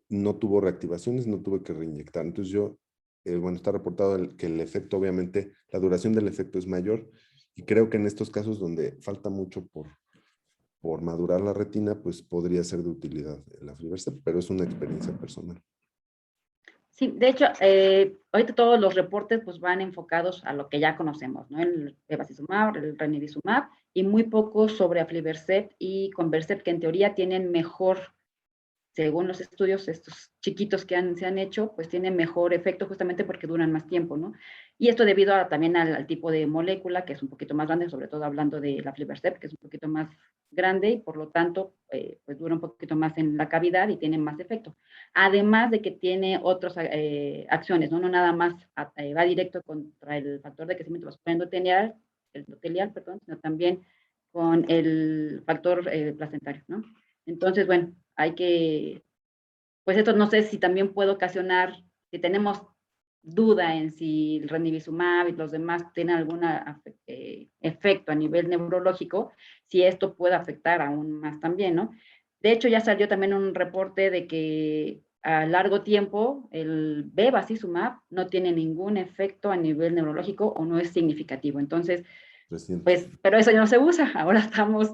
no tuvo reactivaciones, no tuve que reinyectar. Entonces yo, bueno, está reportado que el efecto, obviamente, la duración del efecto es mayor, y creo que en estos casos donde falta mucho por madurar la retina, pues podría ser de utilidad el aflibercept, pero es una experiencia personal. Sí, de hecho, ahorita todos los reportes pues van enfocados a lo que ya conocemos, ¿no? El bevacizumab, el ranibizumab, y muy poco sobre aflibercept y convercept, que en teoría tienen mejor, según los estudios, estos chiquitos que se han hecho, pues tienen mejor efecto justamente porque duran más tiempo, ¿no? Y esto debido también al tipo de molécula, que es un poquito más grande, sobre todo hablando de la aflibercept, que es un poquito más grande y por lo tanto, pues dura un poquito más en la cavidad y tiene más efecto. Además de que tiene otras acciones, ¿no? No nada más va directo contra el factor de crecimiento vascular endotelial, perdón, sino también con el factor placentario, ¿no? Entonces, bueno, hay que, pues esto no sé si también puede ocasionar, si tenemos duda en si el ranibizumab y los demás tienen algún efecto a nivel neurológico, si esto puede afectar aún más también, ¿no? De hecho, ya salió también un reporte de que a largo tiempo el bevacizumab no tiene ningún efecto a nivel neurológico o no es significativo. Entonces, pues, pero eso ya no se usa. Ahora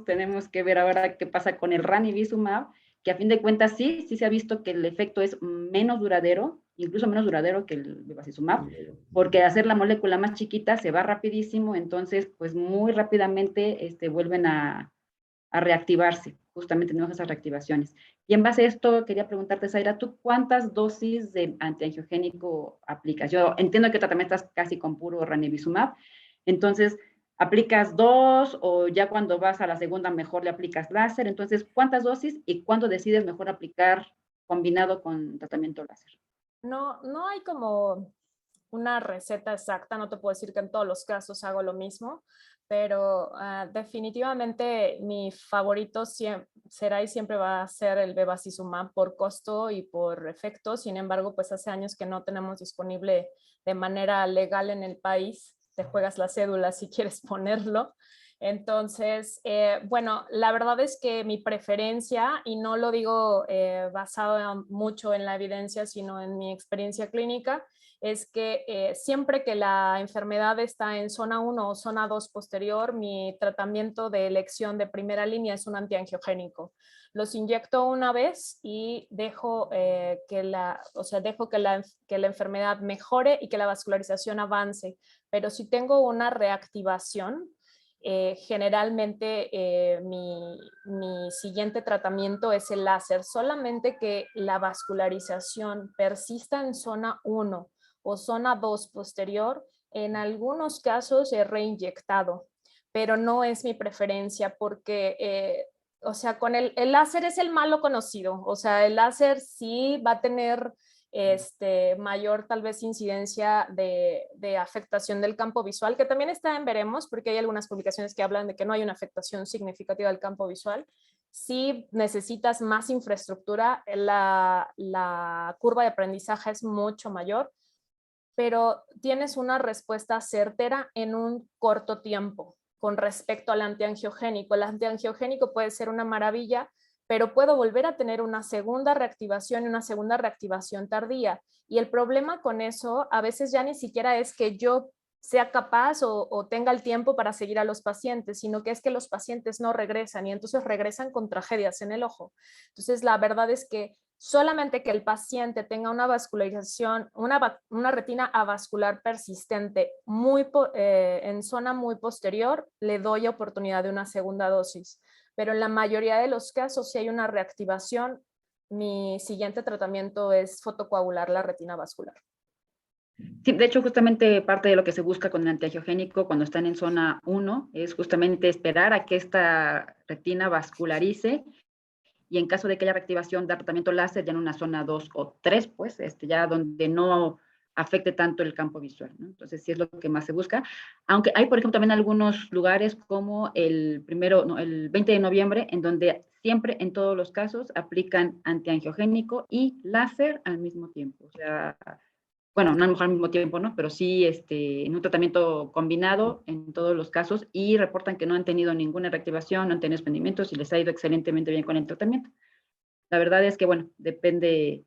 tenemos que ver ahora qué pasa con el ranibizumab, que a fin de cuentas sí se ha visto que el efecto es menos duradero, incluso menos duradero que el bevacizumab, porque hacer la molécula más chiquita se va rapidísimo, entonces pues muy rápidamente vuelven a reactivarse, justamente tenemos esas reactivaciones. Y en base a esto, quería preguntarte, Zaira, ¿tú cuántas dosis de antiangiogénico aplicas? Yo entiendo que también estás casi con puro ranibizumab, entonces, ¿aplicas 2 o ya cuando vas a la segunda mejor le aplicas láser? Entonces, ¿cuántas dosis y cuándo decides mejor aplicar combinado con tratamiento láser? No hay como una receta exacta, no te puedo decir que en todos los casos hago lo mismo, pero definitivamente mi favorito será y siempre va a ser el bevacizumab por costo y por efecto. Sin embargo, pues hace años que no tenemos disponible de manera legal en el país. Te juegas la cédula si quieres ponerlo. Entonces, bueno, la verdad es que mi preferencia, y no lo digo basado mucho en la evidencia, sino en mi experiencia clínica, es que siempre que la enfermedad está en zona 1 o zona 2 posterior, mi tratamiento de elección de primera línea es un antiangiogénico. Los inyecto una vez y dejo, dejo que la enfermedad mejore y que la vascularización avance. Pero si tengo una reactivación, generalmente mi siguiente tratamiento es el láser, solamente que la vascularización persista en zona 1 o zona 2 posterior, en algunos casos he reinyectado, pero no es mi preferencia porque, o sea, con el láser es el malo conocido, o sea, el láser sí va a tener mayor tal vez incidencia de afectación del campo visual, que también está en veremos, porque hay algunas publicaciones que hablan de que no hay una afectación significativa del campo visual. Si necesitas más infraestructura, la curva de aprendizaje es mucho mayor, pero tienes una respuesta certera en un corto tiempo con respecto al antiangiogénico. El antiangiogénico puede ser una maravilla, pero puedo volver a tener una segunda reactivación y una segunda reactivación tardía. Y el problema con eso a veces ya ni siquiera es que yo sea capaz o tenga el tiempo para seguir a los pacientes, sino que es que los pacientes no regresan y entonces regresan con tragedias en el ojo. Entonces, la verdad es que solamente que el paciente tenga una vascularización, una retina avascular persistente en zona muy posterior, le doy oportunidad de una segunda dosis. pero en la mayoría de los casos, si hay una reactivación, mi siguiente tratamiento es fotocoagular la retina vascular. Sí, de hecho, justamente parte de lo que se busca con el antiangiogénico cuando están en zona 1 es justamente esperar a que esta retina vascularice y en caso de que haya reactivación, dar tratamiento láser ya en una zona 2 o 3, pues, ya donde no afecte tanto el campo visual, ¿no? Entonces, sí es lo que más se busca. Aunque hay, por ejemplo, también algunos lugares como el 20 de noviembre, en donde siempre, en todos los casos, aplican antiangiogénico y láser al mismo tiempo. O sea, bueno, no a lo mejor al mismo tiempo, ¿no? Pero sí en un tratamiento combinado en todos los casos y reportan que no han tenido ninguna reactivación, no han tenido expandimientos y les ha ido excelentemente bien con el tratamiento. La verdad es que, bueno, depende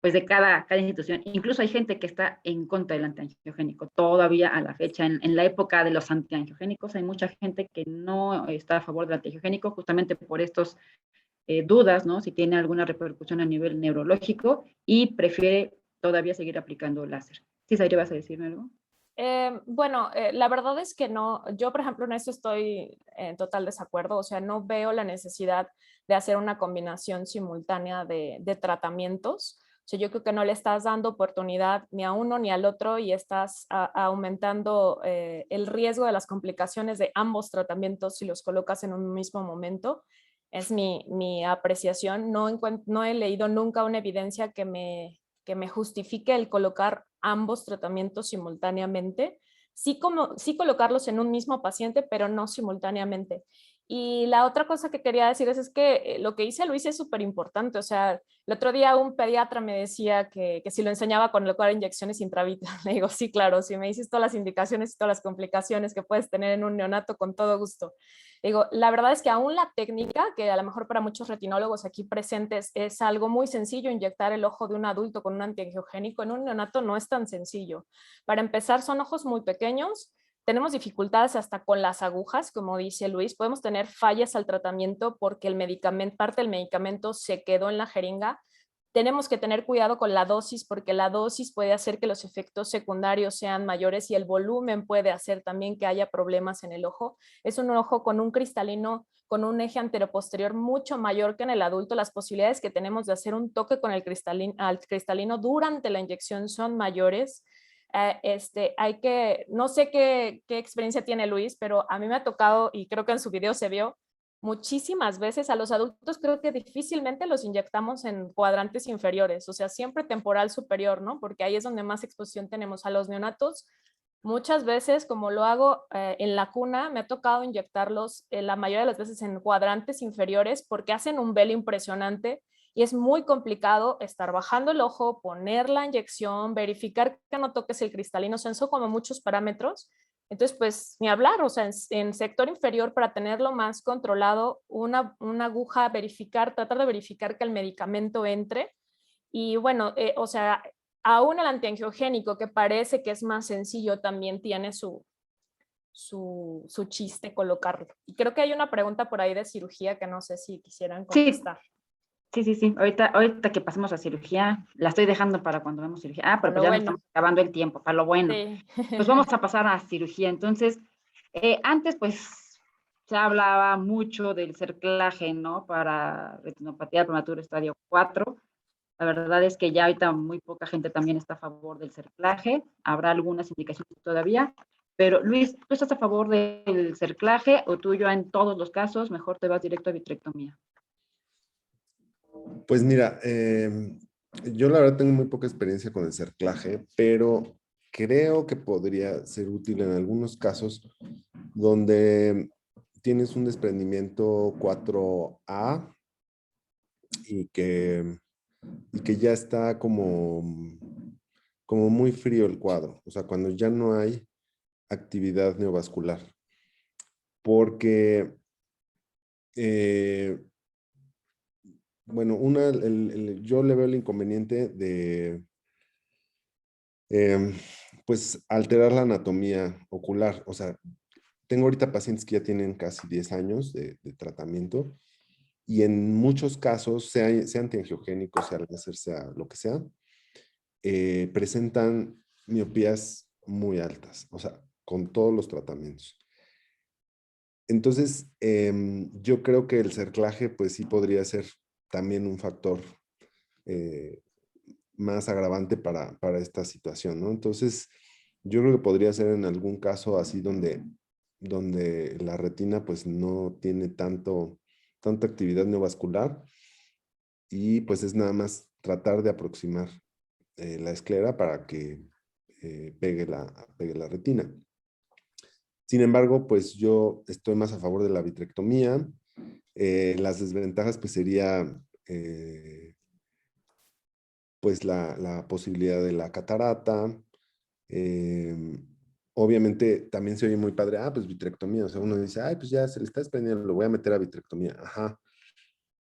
pues de cada institución. Incluso hay gente que está en contra del antiangiogénico. Todavía a la fecha, en la época de los antiangiogénicos, hay mucha gente que no está a favor del antiangiogénico justamente por estos dudas, ¿no? Si tiene alguna repercusión a nivel neurológico y prefiere todavía seguir aplicando láser. ¿Sí, Zaire, vas a decirme algo? Bueno, la verdad es que no, yo por ejemplo en esto estoy en total desacuerdo, o sea, no veo la necesidad de hacer una combinación simultánea de tratamientos. O sea, yo creo que no le estás dando oportunidad ni a uno ni al otro y estás aumentando el riesgo de las complicaciones de ambos tratamientos si los colocas en un mismo momento. Es mi apreciación. No he leído nunca una evidencia que me justifique el colocar ambos tratamientos simultáneamente. Sí colocarlos en un mismo paciente, pero no simultáneamente. Y la otra cosa que quería decir es que lo que dice Luis es súper importante. O sea, el otro día un pediatra me decía que si lo enseñaba con colocar inyecciones intravítreas. Le digo, sí, claro, si me dices todas las indicaciones y todas las complicaciones que puedes tener en un neonato, con todo gusto. Digo, la verdad es que aún la técnica, que a lo mejor para muchos retinólogos aquí presentes es algo muy sencillo, inyectar el ojo de un adulto con un antiangiogénico, en un neonato no es tan sencillo. Para empezar, son ojos muy pequeños, tenemos dificultades hasta con las agujas, como dice Luis, podemos tener fallas al tratamiento porque el medicamento, parte del medicamento se quedó en la jeringa. Tenemos que tener cuidado con la dosis porque la dosis puede hacer que los efectos secundarios sean mayores y el volumen puede hacer también que haya problemas en el ojo. Es un ojo con un cristalino, con un eje anteroposterior mucho mayor que en el adulto. Las posibilidades que tenemos de hacer un toque con el cristalino durante la inyección son mayores. No sé qué experiencia tiene Luis, pero a mí me ha tocado, y creo que en su video se vio, muchísimas veces a los adultos creo que difícilmente los inyectamos en cuadrantes inferiores, o sea, siempre temporal superior, ¿no? Porque ahí es donde más exposición tenemos a los neonatos. Muchas veces, como lo hago en la cuna, me ha tocado inyectarlos la mayoría de las veces en cuadrantes inferiores porque hacen un velo impresionante y es muy complicado estar bajando el ojo, poner la inyección, verificar que no toques el cristalino, son como muchos parámetros. Entonces, pues ni hablar, o sea, en sector inferior para tenerlo más controlado, una aguja, tratar de verificar que el medicamento entre. Y bueno, o sea, aún el antiangiogénico, que parece que es más sencillo, también tiene su chiste colocarlo. Y creo que hay una pregunta por ahí de cirugía que no sé si quisieran Sí, contestar. sí. Ahorita que pasemos a cirugía, la estoy dejando para cuando vemos cirugía. Ah, pero Para pues lo ya nos bueno. estamos acabando el tiempo, para lo bueno. Sí. Pues vamos a pasar a cirugía. Entonces, antes pues se hablaba mucho del cerclaje, ¿no? Para retinopatía prematura estadio 4. La verdad es que ya ahorita muy poca gente también está a favor del cerclaje. Habrá algunas indicaciones todavía. Pero Luis, ¿tú estás a favor del cerclaje o tú ya en todos los casos mejor te vas directo a vitrectomía? Pues mira, yo la verdad tengo muy poca experiencia con el cerclaje, pero creo que podría ser útil en algunos casos donde tienes un desprendimiento 4A y que ya está como muy frío el cuadro, o sea, cuando ya no hay actividad neovascular, porque bueno, yo le veo el inconveniente de pues alterar la anatomía ocular. O sea, tengo ahorita pacientes que ya tienen casi 10 años de tratamiento y en muchos casos, sea antiangiogénico, sea láser, sea lo que sea, presentan miopías muy altas, o sea, con todos los tratamientos. Entonces, yo creo que el cerclaje, pues sí podría ser también un factor más agravante para esta situación, ¿no? Entonces, yo creo que podría ser en algún caso así donde la retina pues no tiene tanta actividad neovascular y pues es nada más tratar de aproximar la esclera para que pegue la retina. Sin embargo, pues yo estoy más a favor de la vitrectomía. Las desventajas pues sería pues la posibilidad de la catarata. Obviamente también se oye muy padre, pues vitrectomía, o sea, uno dice, ay, pues ya se le está desprendiendo, lo voy a meter a vitrectomía, ajá.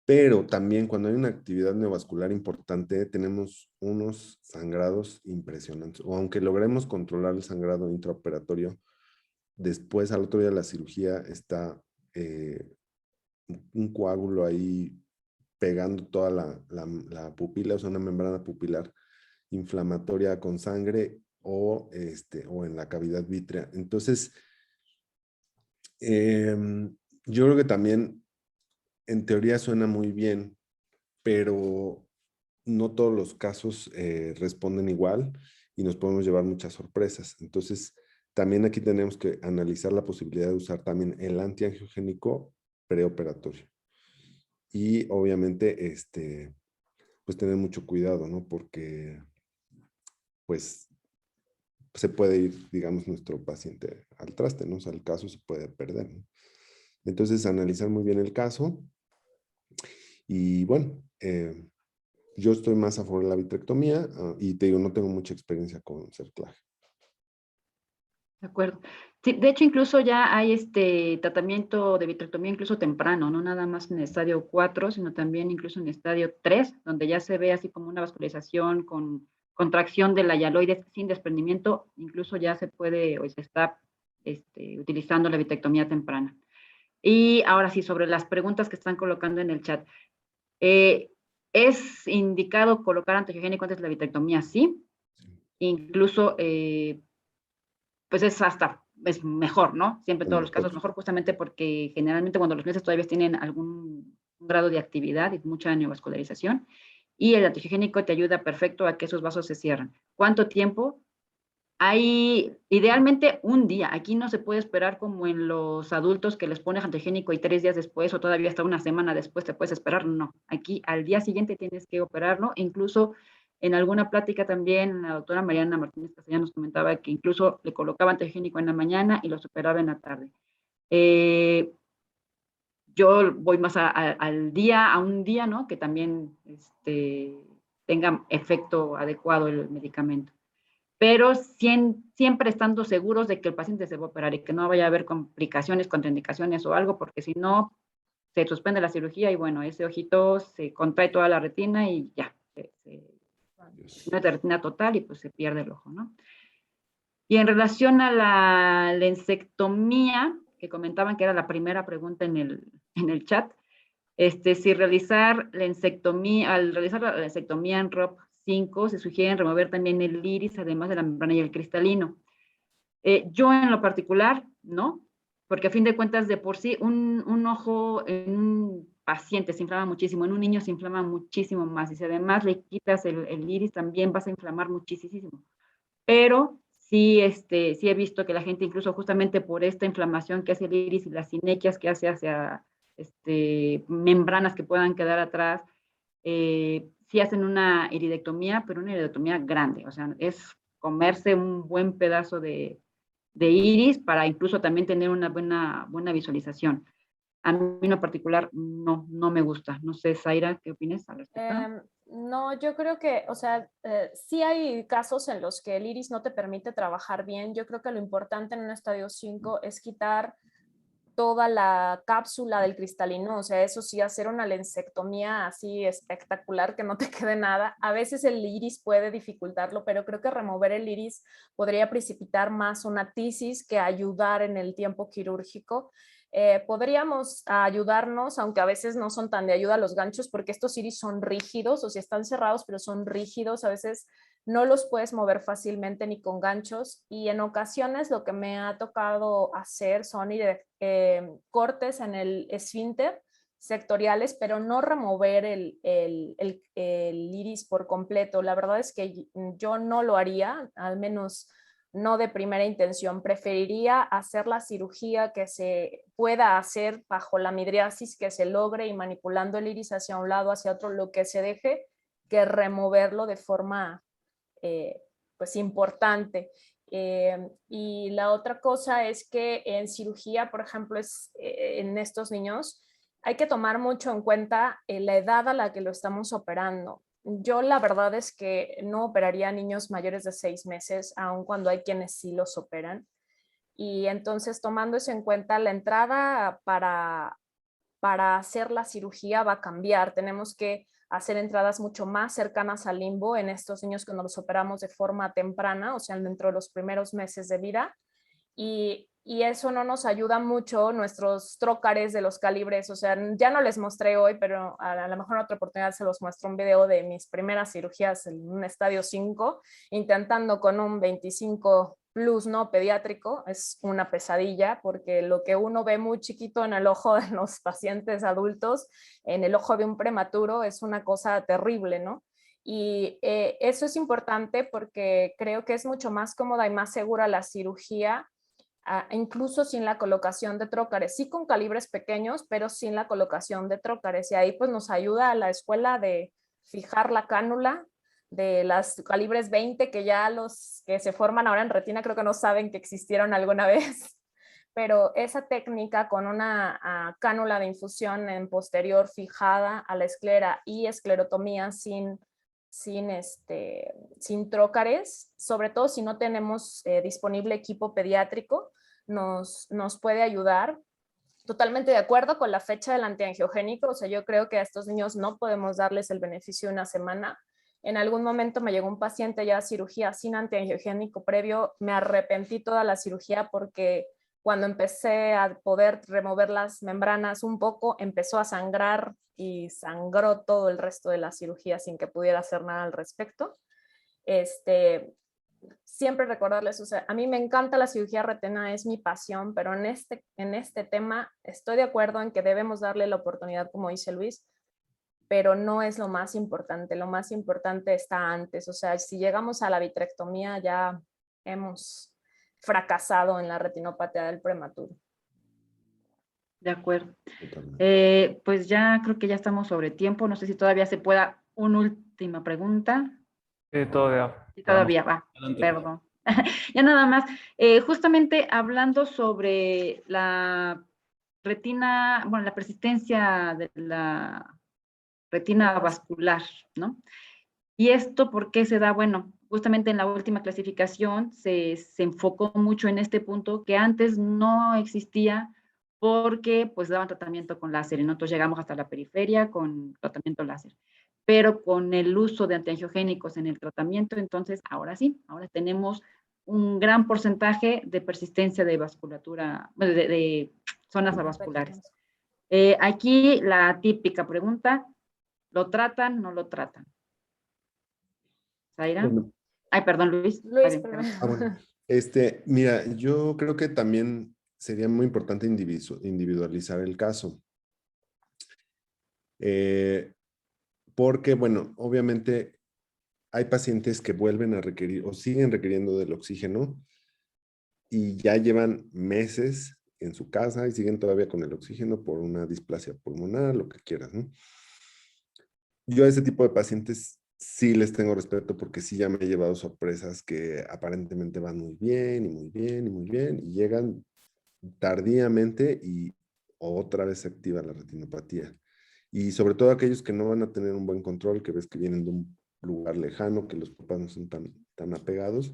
Pero también cuando hay una actividad neovascular importante, tenemos unos sangrados impresionantes. O aunque logremos controlar el sangrado intraoperatorio, después al otro día de la cirugía está un coágulo ahí pegando toda la pupila, o sea, una membrana pupilar inflamatoria con sangre o en la cavidad vítrea. Entonces, yo creo que también en teoría suena muy bien, pero no todos los casos responden igual y nos podemos llevar muchas sorpresas. Entonces, también aquí tenemos que analizar la posibilidad de usar también el antiangiogénico preoperatorio. Y obviamente, pues tener mucho cuidado, ¿no? Porque, pues, se puede ir, digamos, nuestro paciente al traste, ¿no? O sea, el caso se puede perder, ¿no? Entonces, analizar muy bien el caso. Y bueno, yo estoy más a favor de la vitrectomía y te digo, no tengo mucha experiencia con cerclaje. De acuerdo. Sí, de hecho, incluso ya hay tratamiento de vitrectomía incluso temprano, no nada más en el estadio 4, sino también incluso en el estadio 3, donde ya se ve así como una vascularización con contracción de la hialoide sin desprendimiento, incluso ya se puede o se está utilizando la vitrectomía temprana. Y ahora sí, sobre las preguntas que están colocando en el chat. ¿Es indicado colocar antiangiogénico antes de la vitrectomía? Sí. Incluso pues es mejor, ¿no? Siempre en todos los casos mejor, justamente porque generalmente cuando los meses todavía tienen algún grado de actividad y mucha neovascularización, y el antiangiogénico te ayuda perfecto a que esos vasos se cierren. ¿Cuánto tiempo? Hay idealmente un día. Aquí no se puede esperar como en los adultos que les pones antiangiogénico y 3 días después o todavía hasta una semana después te puedes esperar. No, aquí al día siguiente tienes que operarlo. Incluso en alguna plática también la doctora Mariana Martínez Castellanos nos comentaba que incluso le colocaba antiangiogénico en la mañana y los operaba en la tarde. Yo voy más al día, a un día, ¿no? Que también tenga efecto adecuado el medicamento, pero siempre estando seguros de que el paciente se va a operar y que no vaya a haber complicaciones, contraindicaciones o algo, porque si no, se suspende la cirugía y bueno, ese ojito se contrae toda la retina y ya, no es de retina total y pues se pierde el ojo, ¿no? Y en relación a la lensectomía, que comentaban que era la primera pregunta en el chat, si realizar lensectomía, al realizar la lensectomía en ROP5, se sugiere remover también el iris, además de la membrana y el cristalino. Yo en lo particular, no, porque a fin de cuentas, de por sí, un ojo en un paciente se inflama muchísimo, en un niño se inflama muchísimo más, y si además le quitas el iris, también vas a inflamar muchísimo. Pero sí, sí he visto que la gente, incluso justamente por esta inflamación que hace el iris y las sinequias que hace hacia membranas que puedan quedar atrás, sí hacen una iridectomía, pero una iridectomía grande, o sea, es comerse un buen pedazo de iris para incluso también tener una buena visualización. A mí en lo particular no me gusta. No sé, Zaira, ¿qué opinas al respecto? No, yo creo que, o sea, sí hay casos en los que el iris no te permite trabajar bien. Yo creo que lo importante en un estadio 5 es quitar toda la cápsula del cristalino, o sea, eso sí, hacer una lensectomía así espectacular que no te quede nada. A veces el iris puede dificultarlo, pero creo que remover el iris podría precipitar más una tisis que ayudar en el tiempo quirúrgico. Podríamos ayudarnos, aunque a veces no son tan de ayuda los ganchos, porque estos iris son rígidos, o sea, están cerrados, pero son rígidos. A veces no los puedes mover fácilmente ni con ganchos, y en ocasiones lo que me ha tocado hacer son cortes en el esfínter sectoriales, pero no remover el iris por completo. La verdad es que yo no lo haría, al menos no de primera intención. Preferiría hacer la cirugía que se pueda hacer bajo la midriasis, que se logre, y manipulando el iris hacia un lado, hacia otro, lo que se deje, que removerlo de forma pues importante. Y la otra cosa es que en cirugía, por ejemplo, en estos niños, hay que tomar mucho en cuenta la edad a la que lo estamos operando. Yo la verdad es que no operaría a niños mayores de 6 meses, aun cuando hay quienes sí los operan. Y entonces, tomando eso en cuenta, la entrada para hacer la cirugía va a cambiar. Tenemos que hacer entradas mucho más cercanas al limbo en estos niños que nos operamos de forma temprana, o sea, dentro de los primeros meses de vida. Y eso no nos ayuda mucho, nuestros trócares de los calibres, o sea, ya no les mostré hoy, pero a lo mejor en otra oportunidad se los muestro un video de mis primeras cirugías en un estadio 5, intentando con un 25 plus no pediátrico. Es una pesadilla, porque lo que uno ve muy chiquito en el ojo de los pacientes adultos, en el ojo de un prematuro, es una cosa terrible, ¿no? Y eso es importante porque creo que es mucho más cómoda y más segura la cirugía, incluso sin la colocación de trócares, sí con calibres pequeños, pero sin la colocación de trócares. Y ahí pues nos ayuda a la escuela de fijar la cánula de las calibres 20, que ya los que se forman ahora en retina creo que no saben que existieron alguna vez. Pero esa técnica con una cánula de infusión en posterior fijada a la esclera y esclerotomía sin trócares, sobre todo si no tenemos disponible equipo pediátrico, nos puede ayudar. Totalmente de acuerdo con la fecha del antiangiogénico. O sea, yo creo que a estos niños no podemos darles el beneficio de una semana. En algún momento me llegó un paciente ya a cirugía sin antiangiogénico previo. Me arrepentí toda la cirugía porque cuando empecé a poder remover las membranas un poco, empezó a sangrar y sangró todo el resto de la cirugía sin que pudiera hacer nada al respecto. Siempre recordarles, o sea, a mí me encanta la cirugía retina, es mi pasión, pero en este tema estoy de acuerdo en que debemos darle la oportunidad, como dice Luis, pero no es lo más importante está antes. O sea, si llegamos a la vitrectomía ya hemos fracasado en la retinopatía del prematuro. De acuerdo. Totalmente. Pues ya creo que ya estamos sobre tiempo. No sé si todavía se pueda una última pregunta. Todavía. Sí, todavía va. Adelante. Perdón. Ya nada más. Justamente hablando sobre la retina, bueno, la persistencia de la retina vascular, ¿no? ¿Y esto por qué se da? Bueno, justamente en la última clasificación se enfocó mucho en este punto que antes no existía, porque pues daban tratamiento con láser y nosotros llegamos hasta la periferia con tratamiento láser. Pero con el uso de antiangiogénicos en el tratamiento, entonces ahora sí, ahora tenemos un gran porcentaje de persistencia de vasculatura, de zonas avasculares. Aquí la típica pregunta, ¿lo tratan? ¿No lo tratan? ¿Zaira? Bueno, Ay, perdón, Luis. Luis, Perdón. bueno. Mira, yo creo que también sería muy importante individualizar el caso. Porque, bueno, obviamente hay pacientes que vuelven a requerir o siguen requiriendo del oxígeno y ya llevan meses en su casa y siguen todavía con el oxígeno por una displasia pulmonar, lo que quieras, ¿no? Yo a ese tipo de pacientes sí les tengo respeto porque sí ya me he llevado sorpresas que aparentemente van muy bien y muy bien y muy bien y llegan tardíamente y otra vez se activa la retinopatía. Y sobre todo aquellos que no van a tener un buen control, que ves que vienen de un lugar lejano, que los papás no son tan apegados.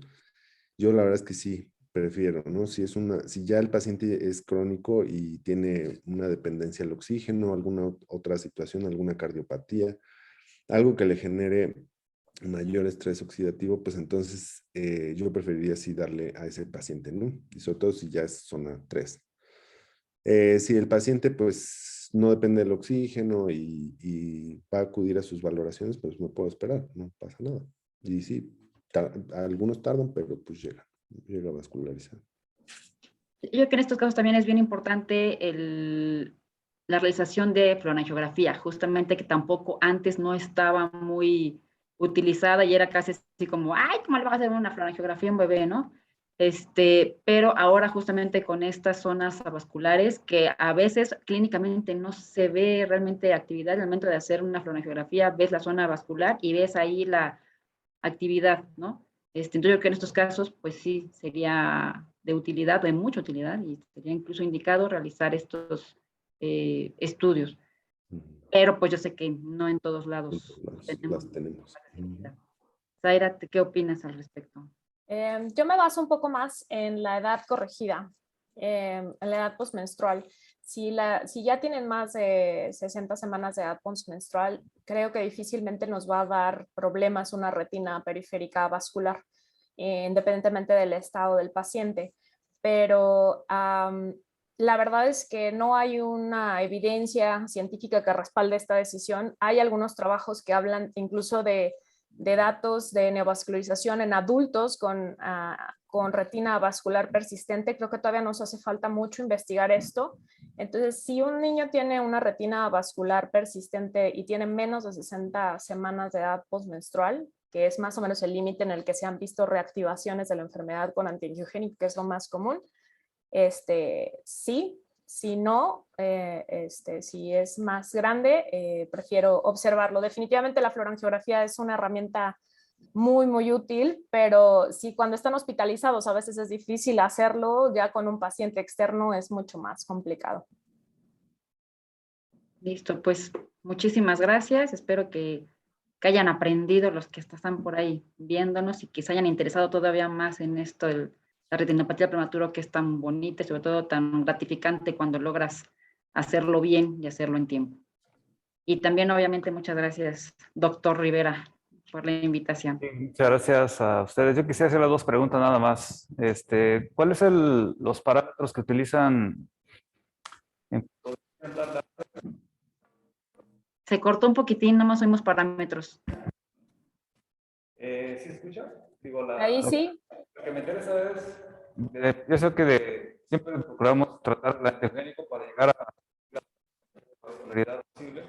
Yo la verdad es que sí, prefiero, ¿no? Si ya el paciente es crónico y tiene una dependencia al oxígeno, alguna otra situación, alguna cardiopatía, algo que le genere mayor estrés oxidativo, pues entonces yo preferiría sí darle a ese paciente, ¿no? Y sobre todo si ya es zona 3. Si el paciente pues no depende del oxígeno y va a acudir a sus valoraciones, pues me puedo esperar, no pasa nada. Y sí, Algunos tardan, pero pues llega a vascularizar. Yo creo que en estos casos también es bien importante la realización de fluorangiografía, justamente que tampoco antes no estaba muy utilizada y era casi así como, ay, ¿cómo le vas a hacer una fluorangiografía a un bebé, no? Pero ahora justamente con estas zonas avasculares, que a veces clínicamente no se ve realmente actividad, al momento de hacer una fluorangiografía ves la zona vascular y ves ahí la actividad, ¿no? Entonces yo creo que en estos casos, pues sí, sería de utilidad, de mucha utilidad, y sería incluso indicado realizar estos estudios. Pero pues yo sé que no en todos lados Las tenemos. Zaira, ¿qué opinas al respecto? Yo me baso un poco más en la edad corregida, en la edad postmenstrual. Si ya tienen más de 60 semanas de edad postmenstrual, creo que difícilmente nos va a dar problemas una retina periférica vascular, independientemente del estado del paciente. Pero la verdad es que no hay una evidencia científica que respalde esta decisión. Hay algunos trabajos que hablan incluso de datos de neovascularización en adultos con retina vascular persistente. Creo que todavía nos hace falta mucho investigar esto. Entonces, si un niño tiene una retina vascular persistente y tiene menos de 60 semanas de edad postmenstrual, que es más o menos el límite en el que se han visto reactivaciones de la enfermedad con antiangiogénico, que es lo más común, sí. Si no, si es más grande, prefiero observarlo. Definitivamente la fluorangiografía es una herramienta muy, muy útil, pero sí, cuando están hospitalizados a veces es difícil hacerlo, ya con un paciente externo es mucho más complicado. Listo, pues muchísimas gracias. Espero que hayan aprendido los que están por ahí viéndonos y que se hayan interesado todavía más en esto, la retinopatía prematura, que es tan bonita y sobre todo tan gratificante cuando logras hacerlo bien y hacerlo en tiempo. Y también, obviamente, muchas gracias, doctor Rivera, por la invitación. Muchas gracias a ustedes. Yo quisiera hacer las dos preguntas nada más. ¿Cuáles son los parámetros que utilizan en Se cortó un poquitín, nomás oímos parámetros. ¿Sí escucha? Ahí sí. Lo que me interesa es, yo sé que siempre procuramos tratar el antiogénico para llegar a la calidad posible.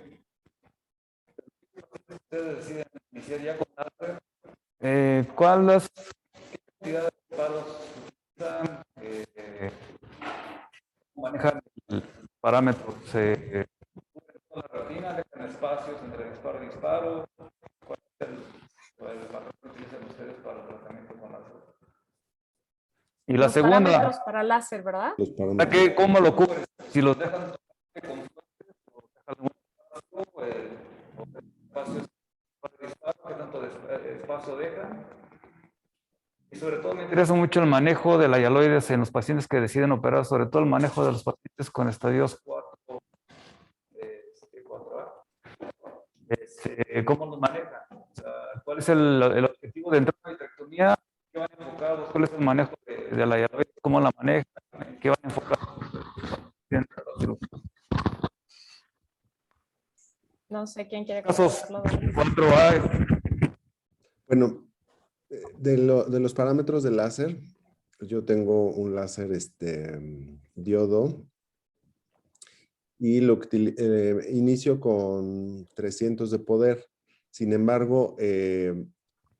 Ustedes deciden iniciar ya con ¿cuáles cantidades de paros utilizan? ¿Manejan el parámetro? ¿Se la retina? ¿Dejan espacios entre disparo y disparo? ¿Cuál es el patrón que utilizan ustedes para el tratamiento con láser? Y la Los segunda, parámetros para láser, ¿verdad? Los parámetros. ¿cómo lo cubres? Si los dejan con o dejan un espacio para disparo, ¿qué tanto espacio dejan? Y sobre todo me interesa mucho el manejo de la hialoides en los pacientes que deciden operar, sobre todo el manejo de los pacientes con estadios 4A. ¿Cómo los manejan? O sea, ¿cuál es el objetivo de entrar a la vitrectomía? ¿Qué van enfocados? ¿Cuál es el manejo de la hialoides? ¿Cómo la manejan? ¿Qué van enfocados? No sé quién quiere Casos contestarlo. 4A. Bueno, de los parámetros del láser, yo tengo un láser diodo y inicio con 300 de poder. Sin embargo,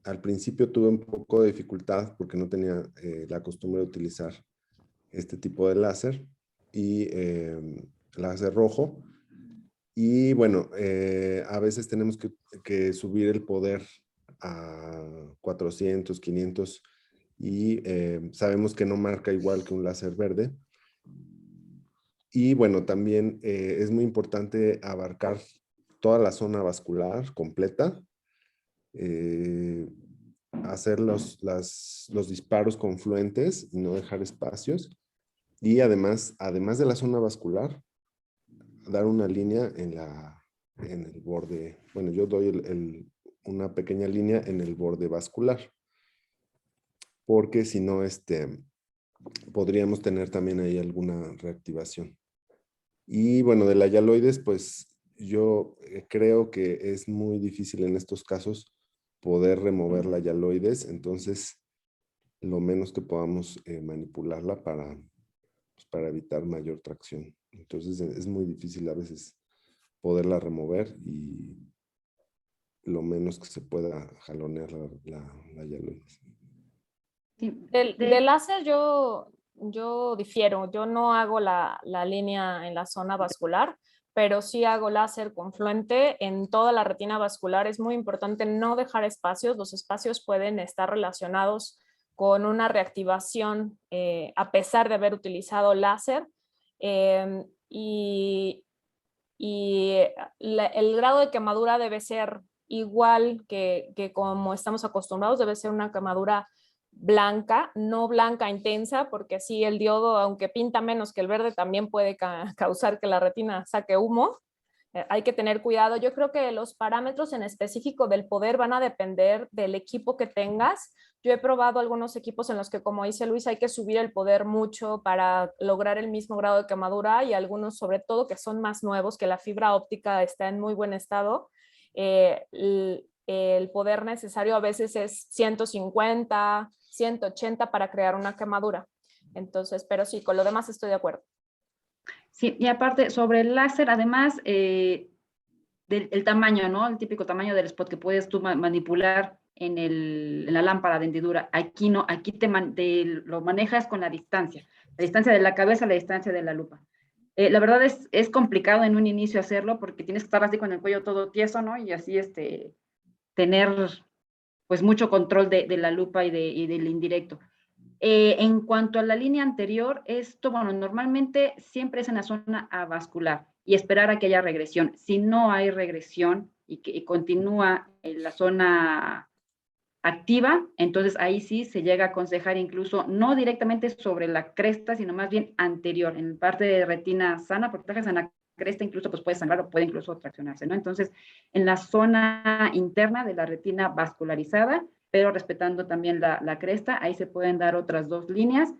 al principio tuve un poco de dificultad porque no tenía la costumbre de utilizar este tipo de láser y láser rojo. Y bueno, a veces tenemos que subir el poder a 400, 500 y sabemos que no marca igual que un láser verde. Y bueno, también es muy importante abarcar toda la zona vascular completa, hacer los disparos confluentes y no dejar espacios. Y además de la zona vascular, dar una línea en el borde. Bueno, yo doy una pequeña línea en el borde vascular, porque si no, podríamos tener también ahí alguna reactivación. Y bueno, de la hialoides, pues yo creo que es muy difícil en estos casos poder remover la hialoides, entonces lo menos que podamos manipularla para evitar mayor tracción. Entonces es muy difícil a veces poderla remover y lo menos que se pueda jalonear la hialoides. Sí, Del láser yo difiero, yo no hago la línea en la zona vascular, pero sí hago láser confluente en toda la retina vascular. Es muy importante no dejar espacios, los espacios pueden estar relacionados con una reactivación a pesar de haber utilizado láser. eh, y el grado de quemadura debe ser igual que como estamos acostumbrados, debe ser una quemadura blanca, no blanca intensa, porque así el diodo, aunque pinta menos que el verde, también puede causar que la retina saque humo. Hay que tener cuidado. Yo creo que los parámetros en específico del poder van a depender del equipo que tengas. Yo he probado algunos equipos en los que, como dice Luis, hay que subir el poder mucho para lograr el mismo grado de quemadura, y algunos, sobre todo, que son más nuevos, que la fibra óptica está en muy buen estado. El poder necesario a veces es 150, 180 para crear una quemadura. Entonces, pero sí, con lo demás estoy de acuerdo. Sí, y aparte, sobre el láser, además el tamaño, ¿no? El típico tamaño del spot que puedes tú manipular en la lámpara de hendidura. Aquí no, aquí lo manejas con la distancia de la cabeza a la distancia de la lupa. La verdad es complicado en un inicio hacerlo porque tienes que estar así con el cuello todo tieso, ¿no? Y así tener pues mucho control de la lupa y del indirecto. En cuanto a la línea anterior, esto, bueno, normalmente siempre es en la zona avascular y esperar a que haya regresión. Si no hay regresión y continúa en la zona activa, entonces ahí sí se llega a aconsejar incluso no directamente sobre la cresta, sino más bien anterior, en parte de retina sana, porque trajes en la cresta incluso pues puede sangrar o puede incluso traccionarse, ¿no? Entonces, en la zona interna de la retina vascularizada, pero respetando también la cresta, ahí se pueden dar otras dos líneas,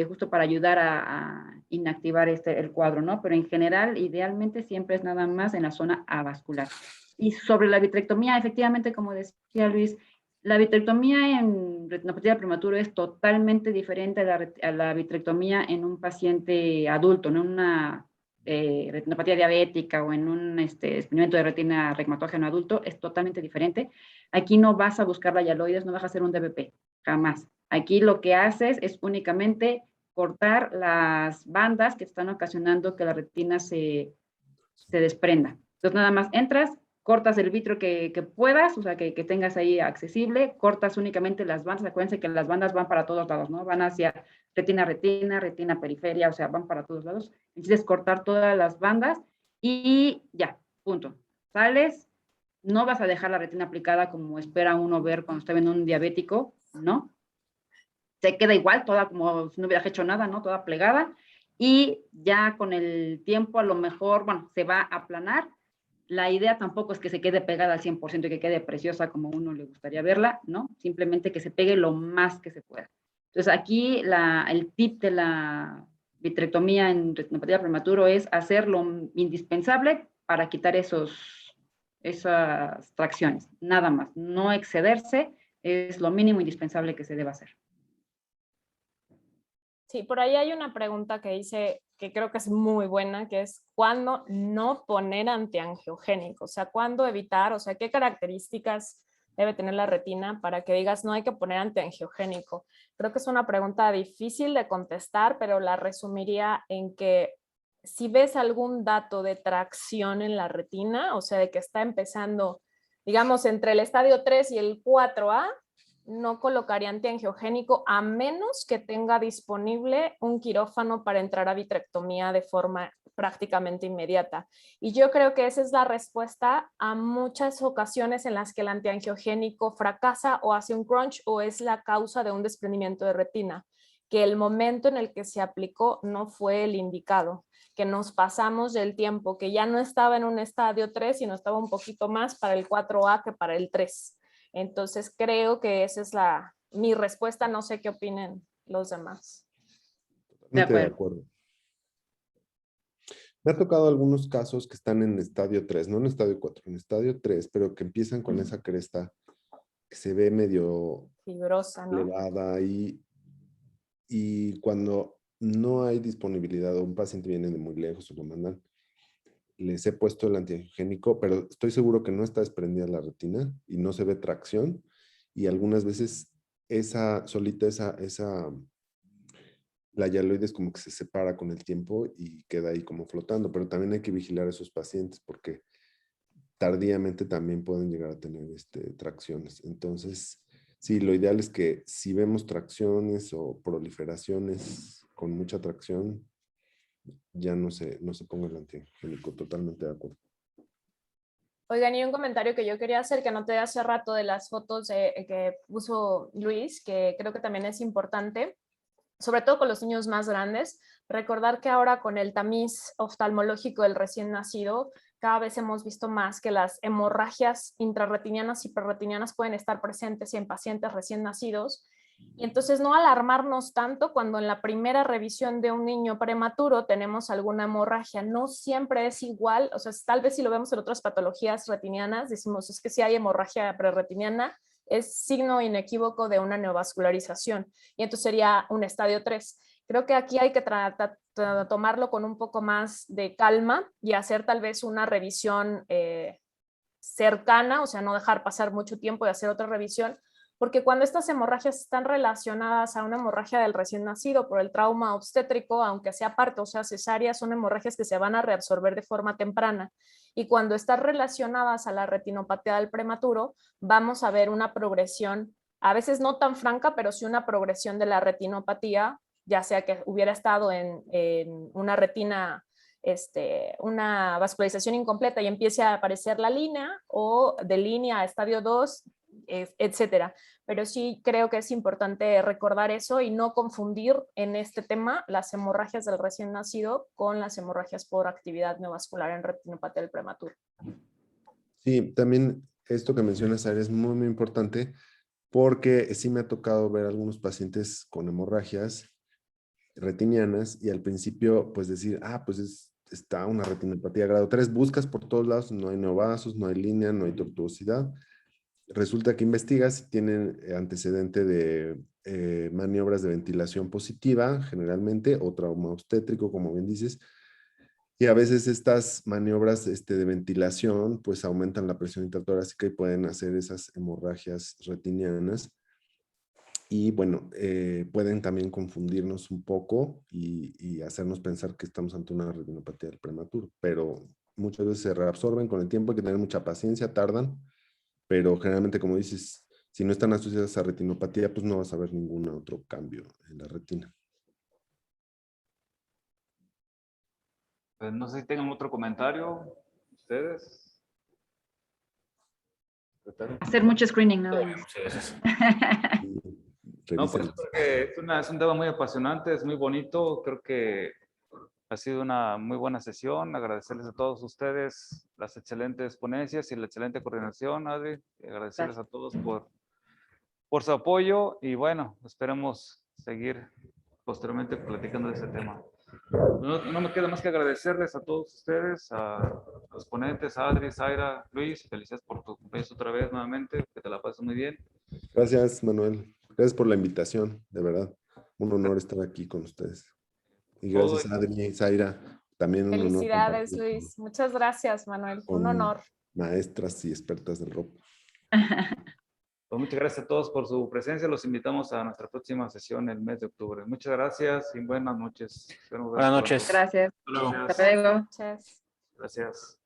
justo para ayudar a inactivar el cuadro, ¿no? Pero en general, idealmente siempre es nada más en la zona avascular. Y sobre la vitrectomía, efectivamente, como decía Luis, la vitrectomía en retinopatía prematura es totalmente diferente a la vitrectomía en un paciente adulto, no en una retinopatía diabética o en un desprendimiento de retina reumatógeno adulto, es totalmente diferente. Aquí no vas a buscar la hialoides, no vas a hacer un DBP, jamás. Aquí lo que haces es únicamente cortar las bandas que están ocasionando que la retina se desprenda. Entonces nada más entras, cortas el vitrio que puedas, o sea, que tengas ahí accesible, cortas únicamente las bandas. Acuérdense que las bandas van para todos lados, ¿no? Van hacia retina, retina periferia, o sea, van para todos lados. Entonces, cortar todas las bandas y ya, punto. Sales, no vas a dejar la retina aplicada como espera uno ver cuando está viendo un diabético, ¿no? Se queda igual, toda como si no hubieras hecho nada, ¿no? Toda plegada. Y ya con el tiempo, a lo mejor, bueno, se va a aplanar. La idea tampoco es que se quede pegada al 100% y que quede preciosa como uno le gustaría verla, ¿no? Simplemente que se pegue lo más que se pueda. Entonces, aquí el tip de la vitrectomía en retinopatía prematuro es hacer lo indispensable para quitar esas tracciones, nada más. No excederse es lo mínimo indispensable que se debe hacer. Sí, por ahí hay una pregunta que dice, que creo que es muy buena, que es ¿cuándo no poner antiangiogénico? O sea, ¿cuándo evitar? O sea, ¿qué características debe tener la retina para que digas no hay que poner antiangiogénico? Creo que es una pregunta difícil de contestar, pero la resumiría en que si ves algún dato de tracción en la retina, o sea, de que está empezando, digamos, entre el estadio 3 y el 4A, no colocaría antiangiogénico a menos que tenga disponible un quirófano para entrar a vitrectomía de forma prácticamente inmediata. Y yo creo que esa es la respuesta a muchas ocasiones en las que el antiangiogénico fracasa o hace un crunch o es la causa de un desprendimiento de retina, que el momento en el que se aplicó no fue el indicado, que nos pasamos del tiempo, que ya no estaba en un estadio 3, sino estaba un poquito más para el 4A que para el 3. Entonces creo que esa es mi respuesta, no sé qué opinen los demás. Totalmente de acuerdo. Me ha tocado algunos casos que están en estadio 3, no en estadio 4, en estadio 3, pero que empiezan con esa cresta que se ve medio Fibrosa, ¿no? elevada y cuando no hay disponibilidad o un paciente viene de muy lejos o lo mandan, les he puesto el antiangiogénico, pero estoy seguro que no está desprendida la retina y no se ve tracción y algunas veces la hialoides como que se separa con el tiempo y queda ahí como flotando, pero también hay que vigilar a esos pacientes porque tardíamente también pueden llegar a tener tracciones. Entonces, sí, lo ideal es que si vemos tracciones o proliferaciones con mucha tracción, ya no se ponga el antiangiogénico, totalmente de acuerdo. Oigan, y un comentario que yo quería hacer, que anoté hace rato de las fotos que puso Luis, que creo que también es importante, sobre todo con los niños más grandes, recordar que ahora con el tamiz oftalmológico del recién nacido, cada vez hemos visto más que las hemorragias intrarretinianas y perretinianas pueden estar presentes en pacientes recién nacidos. Y entonces no alarmarnos tanto cuando en la primera revisión de un niño prematuro tenemos alguna hemorragia. No siempre es igual, o sea, tal vez si lo vemos en otras patologías retinianas, decimos es que si hay hemorragia prerretiniana, es signo inequívoco de una neovascularización y entonces sería un estadio 3. Creo que aquí hay que tomarlo con un poco más de calma y hacer tal vez una revisión cercana, o sea, no dejar pasar mucho tiempo y hacer otra revisión, porque cuando estas hemorragias están relacionadas a una hemorragia del recién nacido por el trauma obstétrico, aunque sea parto o sea cesárea, son hemorragias que se van a reabsorber de forma temprana. Y cuando están relacionadas a la retinopatía del prematuro, vamos a ver una progresión, a veces no tan franca, pero sí una progresión de la retinopatía, ya sea que hubiera estado en una retina, una vascularización incompleta y empiece a aparecer la línea, o de línea a estadio 2, etcétera. Pero sí creo que es importante recordar eso y no confundir en este tema las hemorragias del recién nacido con las hemorragias por actividad neovascular en retinopatía del prematuro. Sí, también esto que mencionas, Aira, es muy, muy importante porque sí me ha tocado ver algunos pacientes con hemorragias retinianas y al principio pues decir, pues está una retinopatía grado 3, buscas por todos lados, no hay neovasos, no hay línea, no hay tortuosidad. Resulta que investigas si tienen antecedente de maniobras de ventilación positiva, generalmente, o trauma obstétrico, como bien dices, y a veces estas maniobras de ventilación pues aumentan la presión intratorácica y pueden hacer esas hemorragias retinianas. Y bueno, pueden también confundirnos un poco y hacernos pensar que estamos ante una retinopatía del prematuro, pero muchas veces se reabsorben con el tiempo, hay que tener mucha paciencia, tardan, pero generalmente, como dices, si no están asociadas a retinopatía, pues no vas a ver ningún otro cambio en la retina. Pues no sé si tengan otro comentario, ustedes. Hacer mucho screening, ¿no? No, pues Revísenlas. creo que es un tema muy apasionante, es muy bonito. Creo que ha sido una muy buena sesión. Agradecerles a todos ustedes las excelentes ponencias y la excelente coordinación, Adri. Agradecerles Gracias. a todos por su apoyo y bueno, esperemos seguir posteriormente platicando de este tema. No me queda más que agradecerles a todos ustedes, a los ponentes, Adri, Zaira, Luis. Felicidades por tu cumpleaños otra vez nuevamente, que te la pases muy bien. Gracias, Manuel. Gracias por la invitación, de verdad. Un honor estar aquí con ustedes. Y Todo gracias, Adri y Zaira. También un honor Felicidades, compartir Luis. Muchas gracias, Manuel. Un con honor. maestras y expertas del ROP. Pues muchas gracias a todos por su presencia. Los invitamos a nuestra próxima sesión el mes de octubre. Muchas gracias y buenas noches. Buenas noches. Gracias. Hasta luego. Hasta luego. Muchas. Gracias.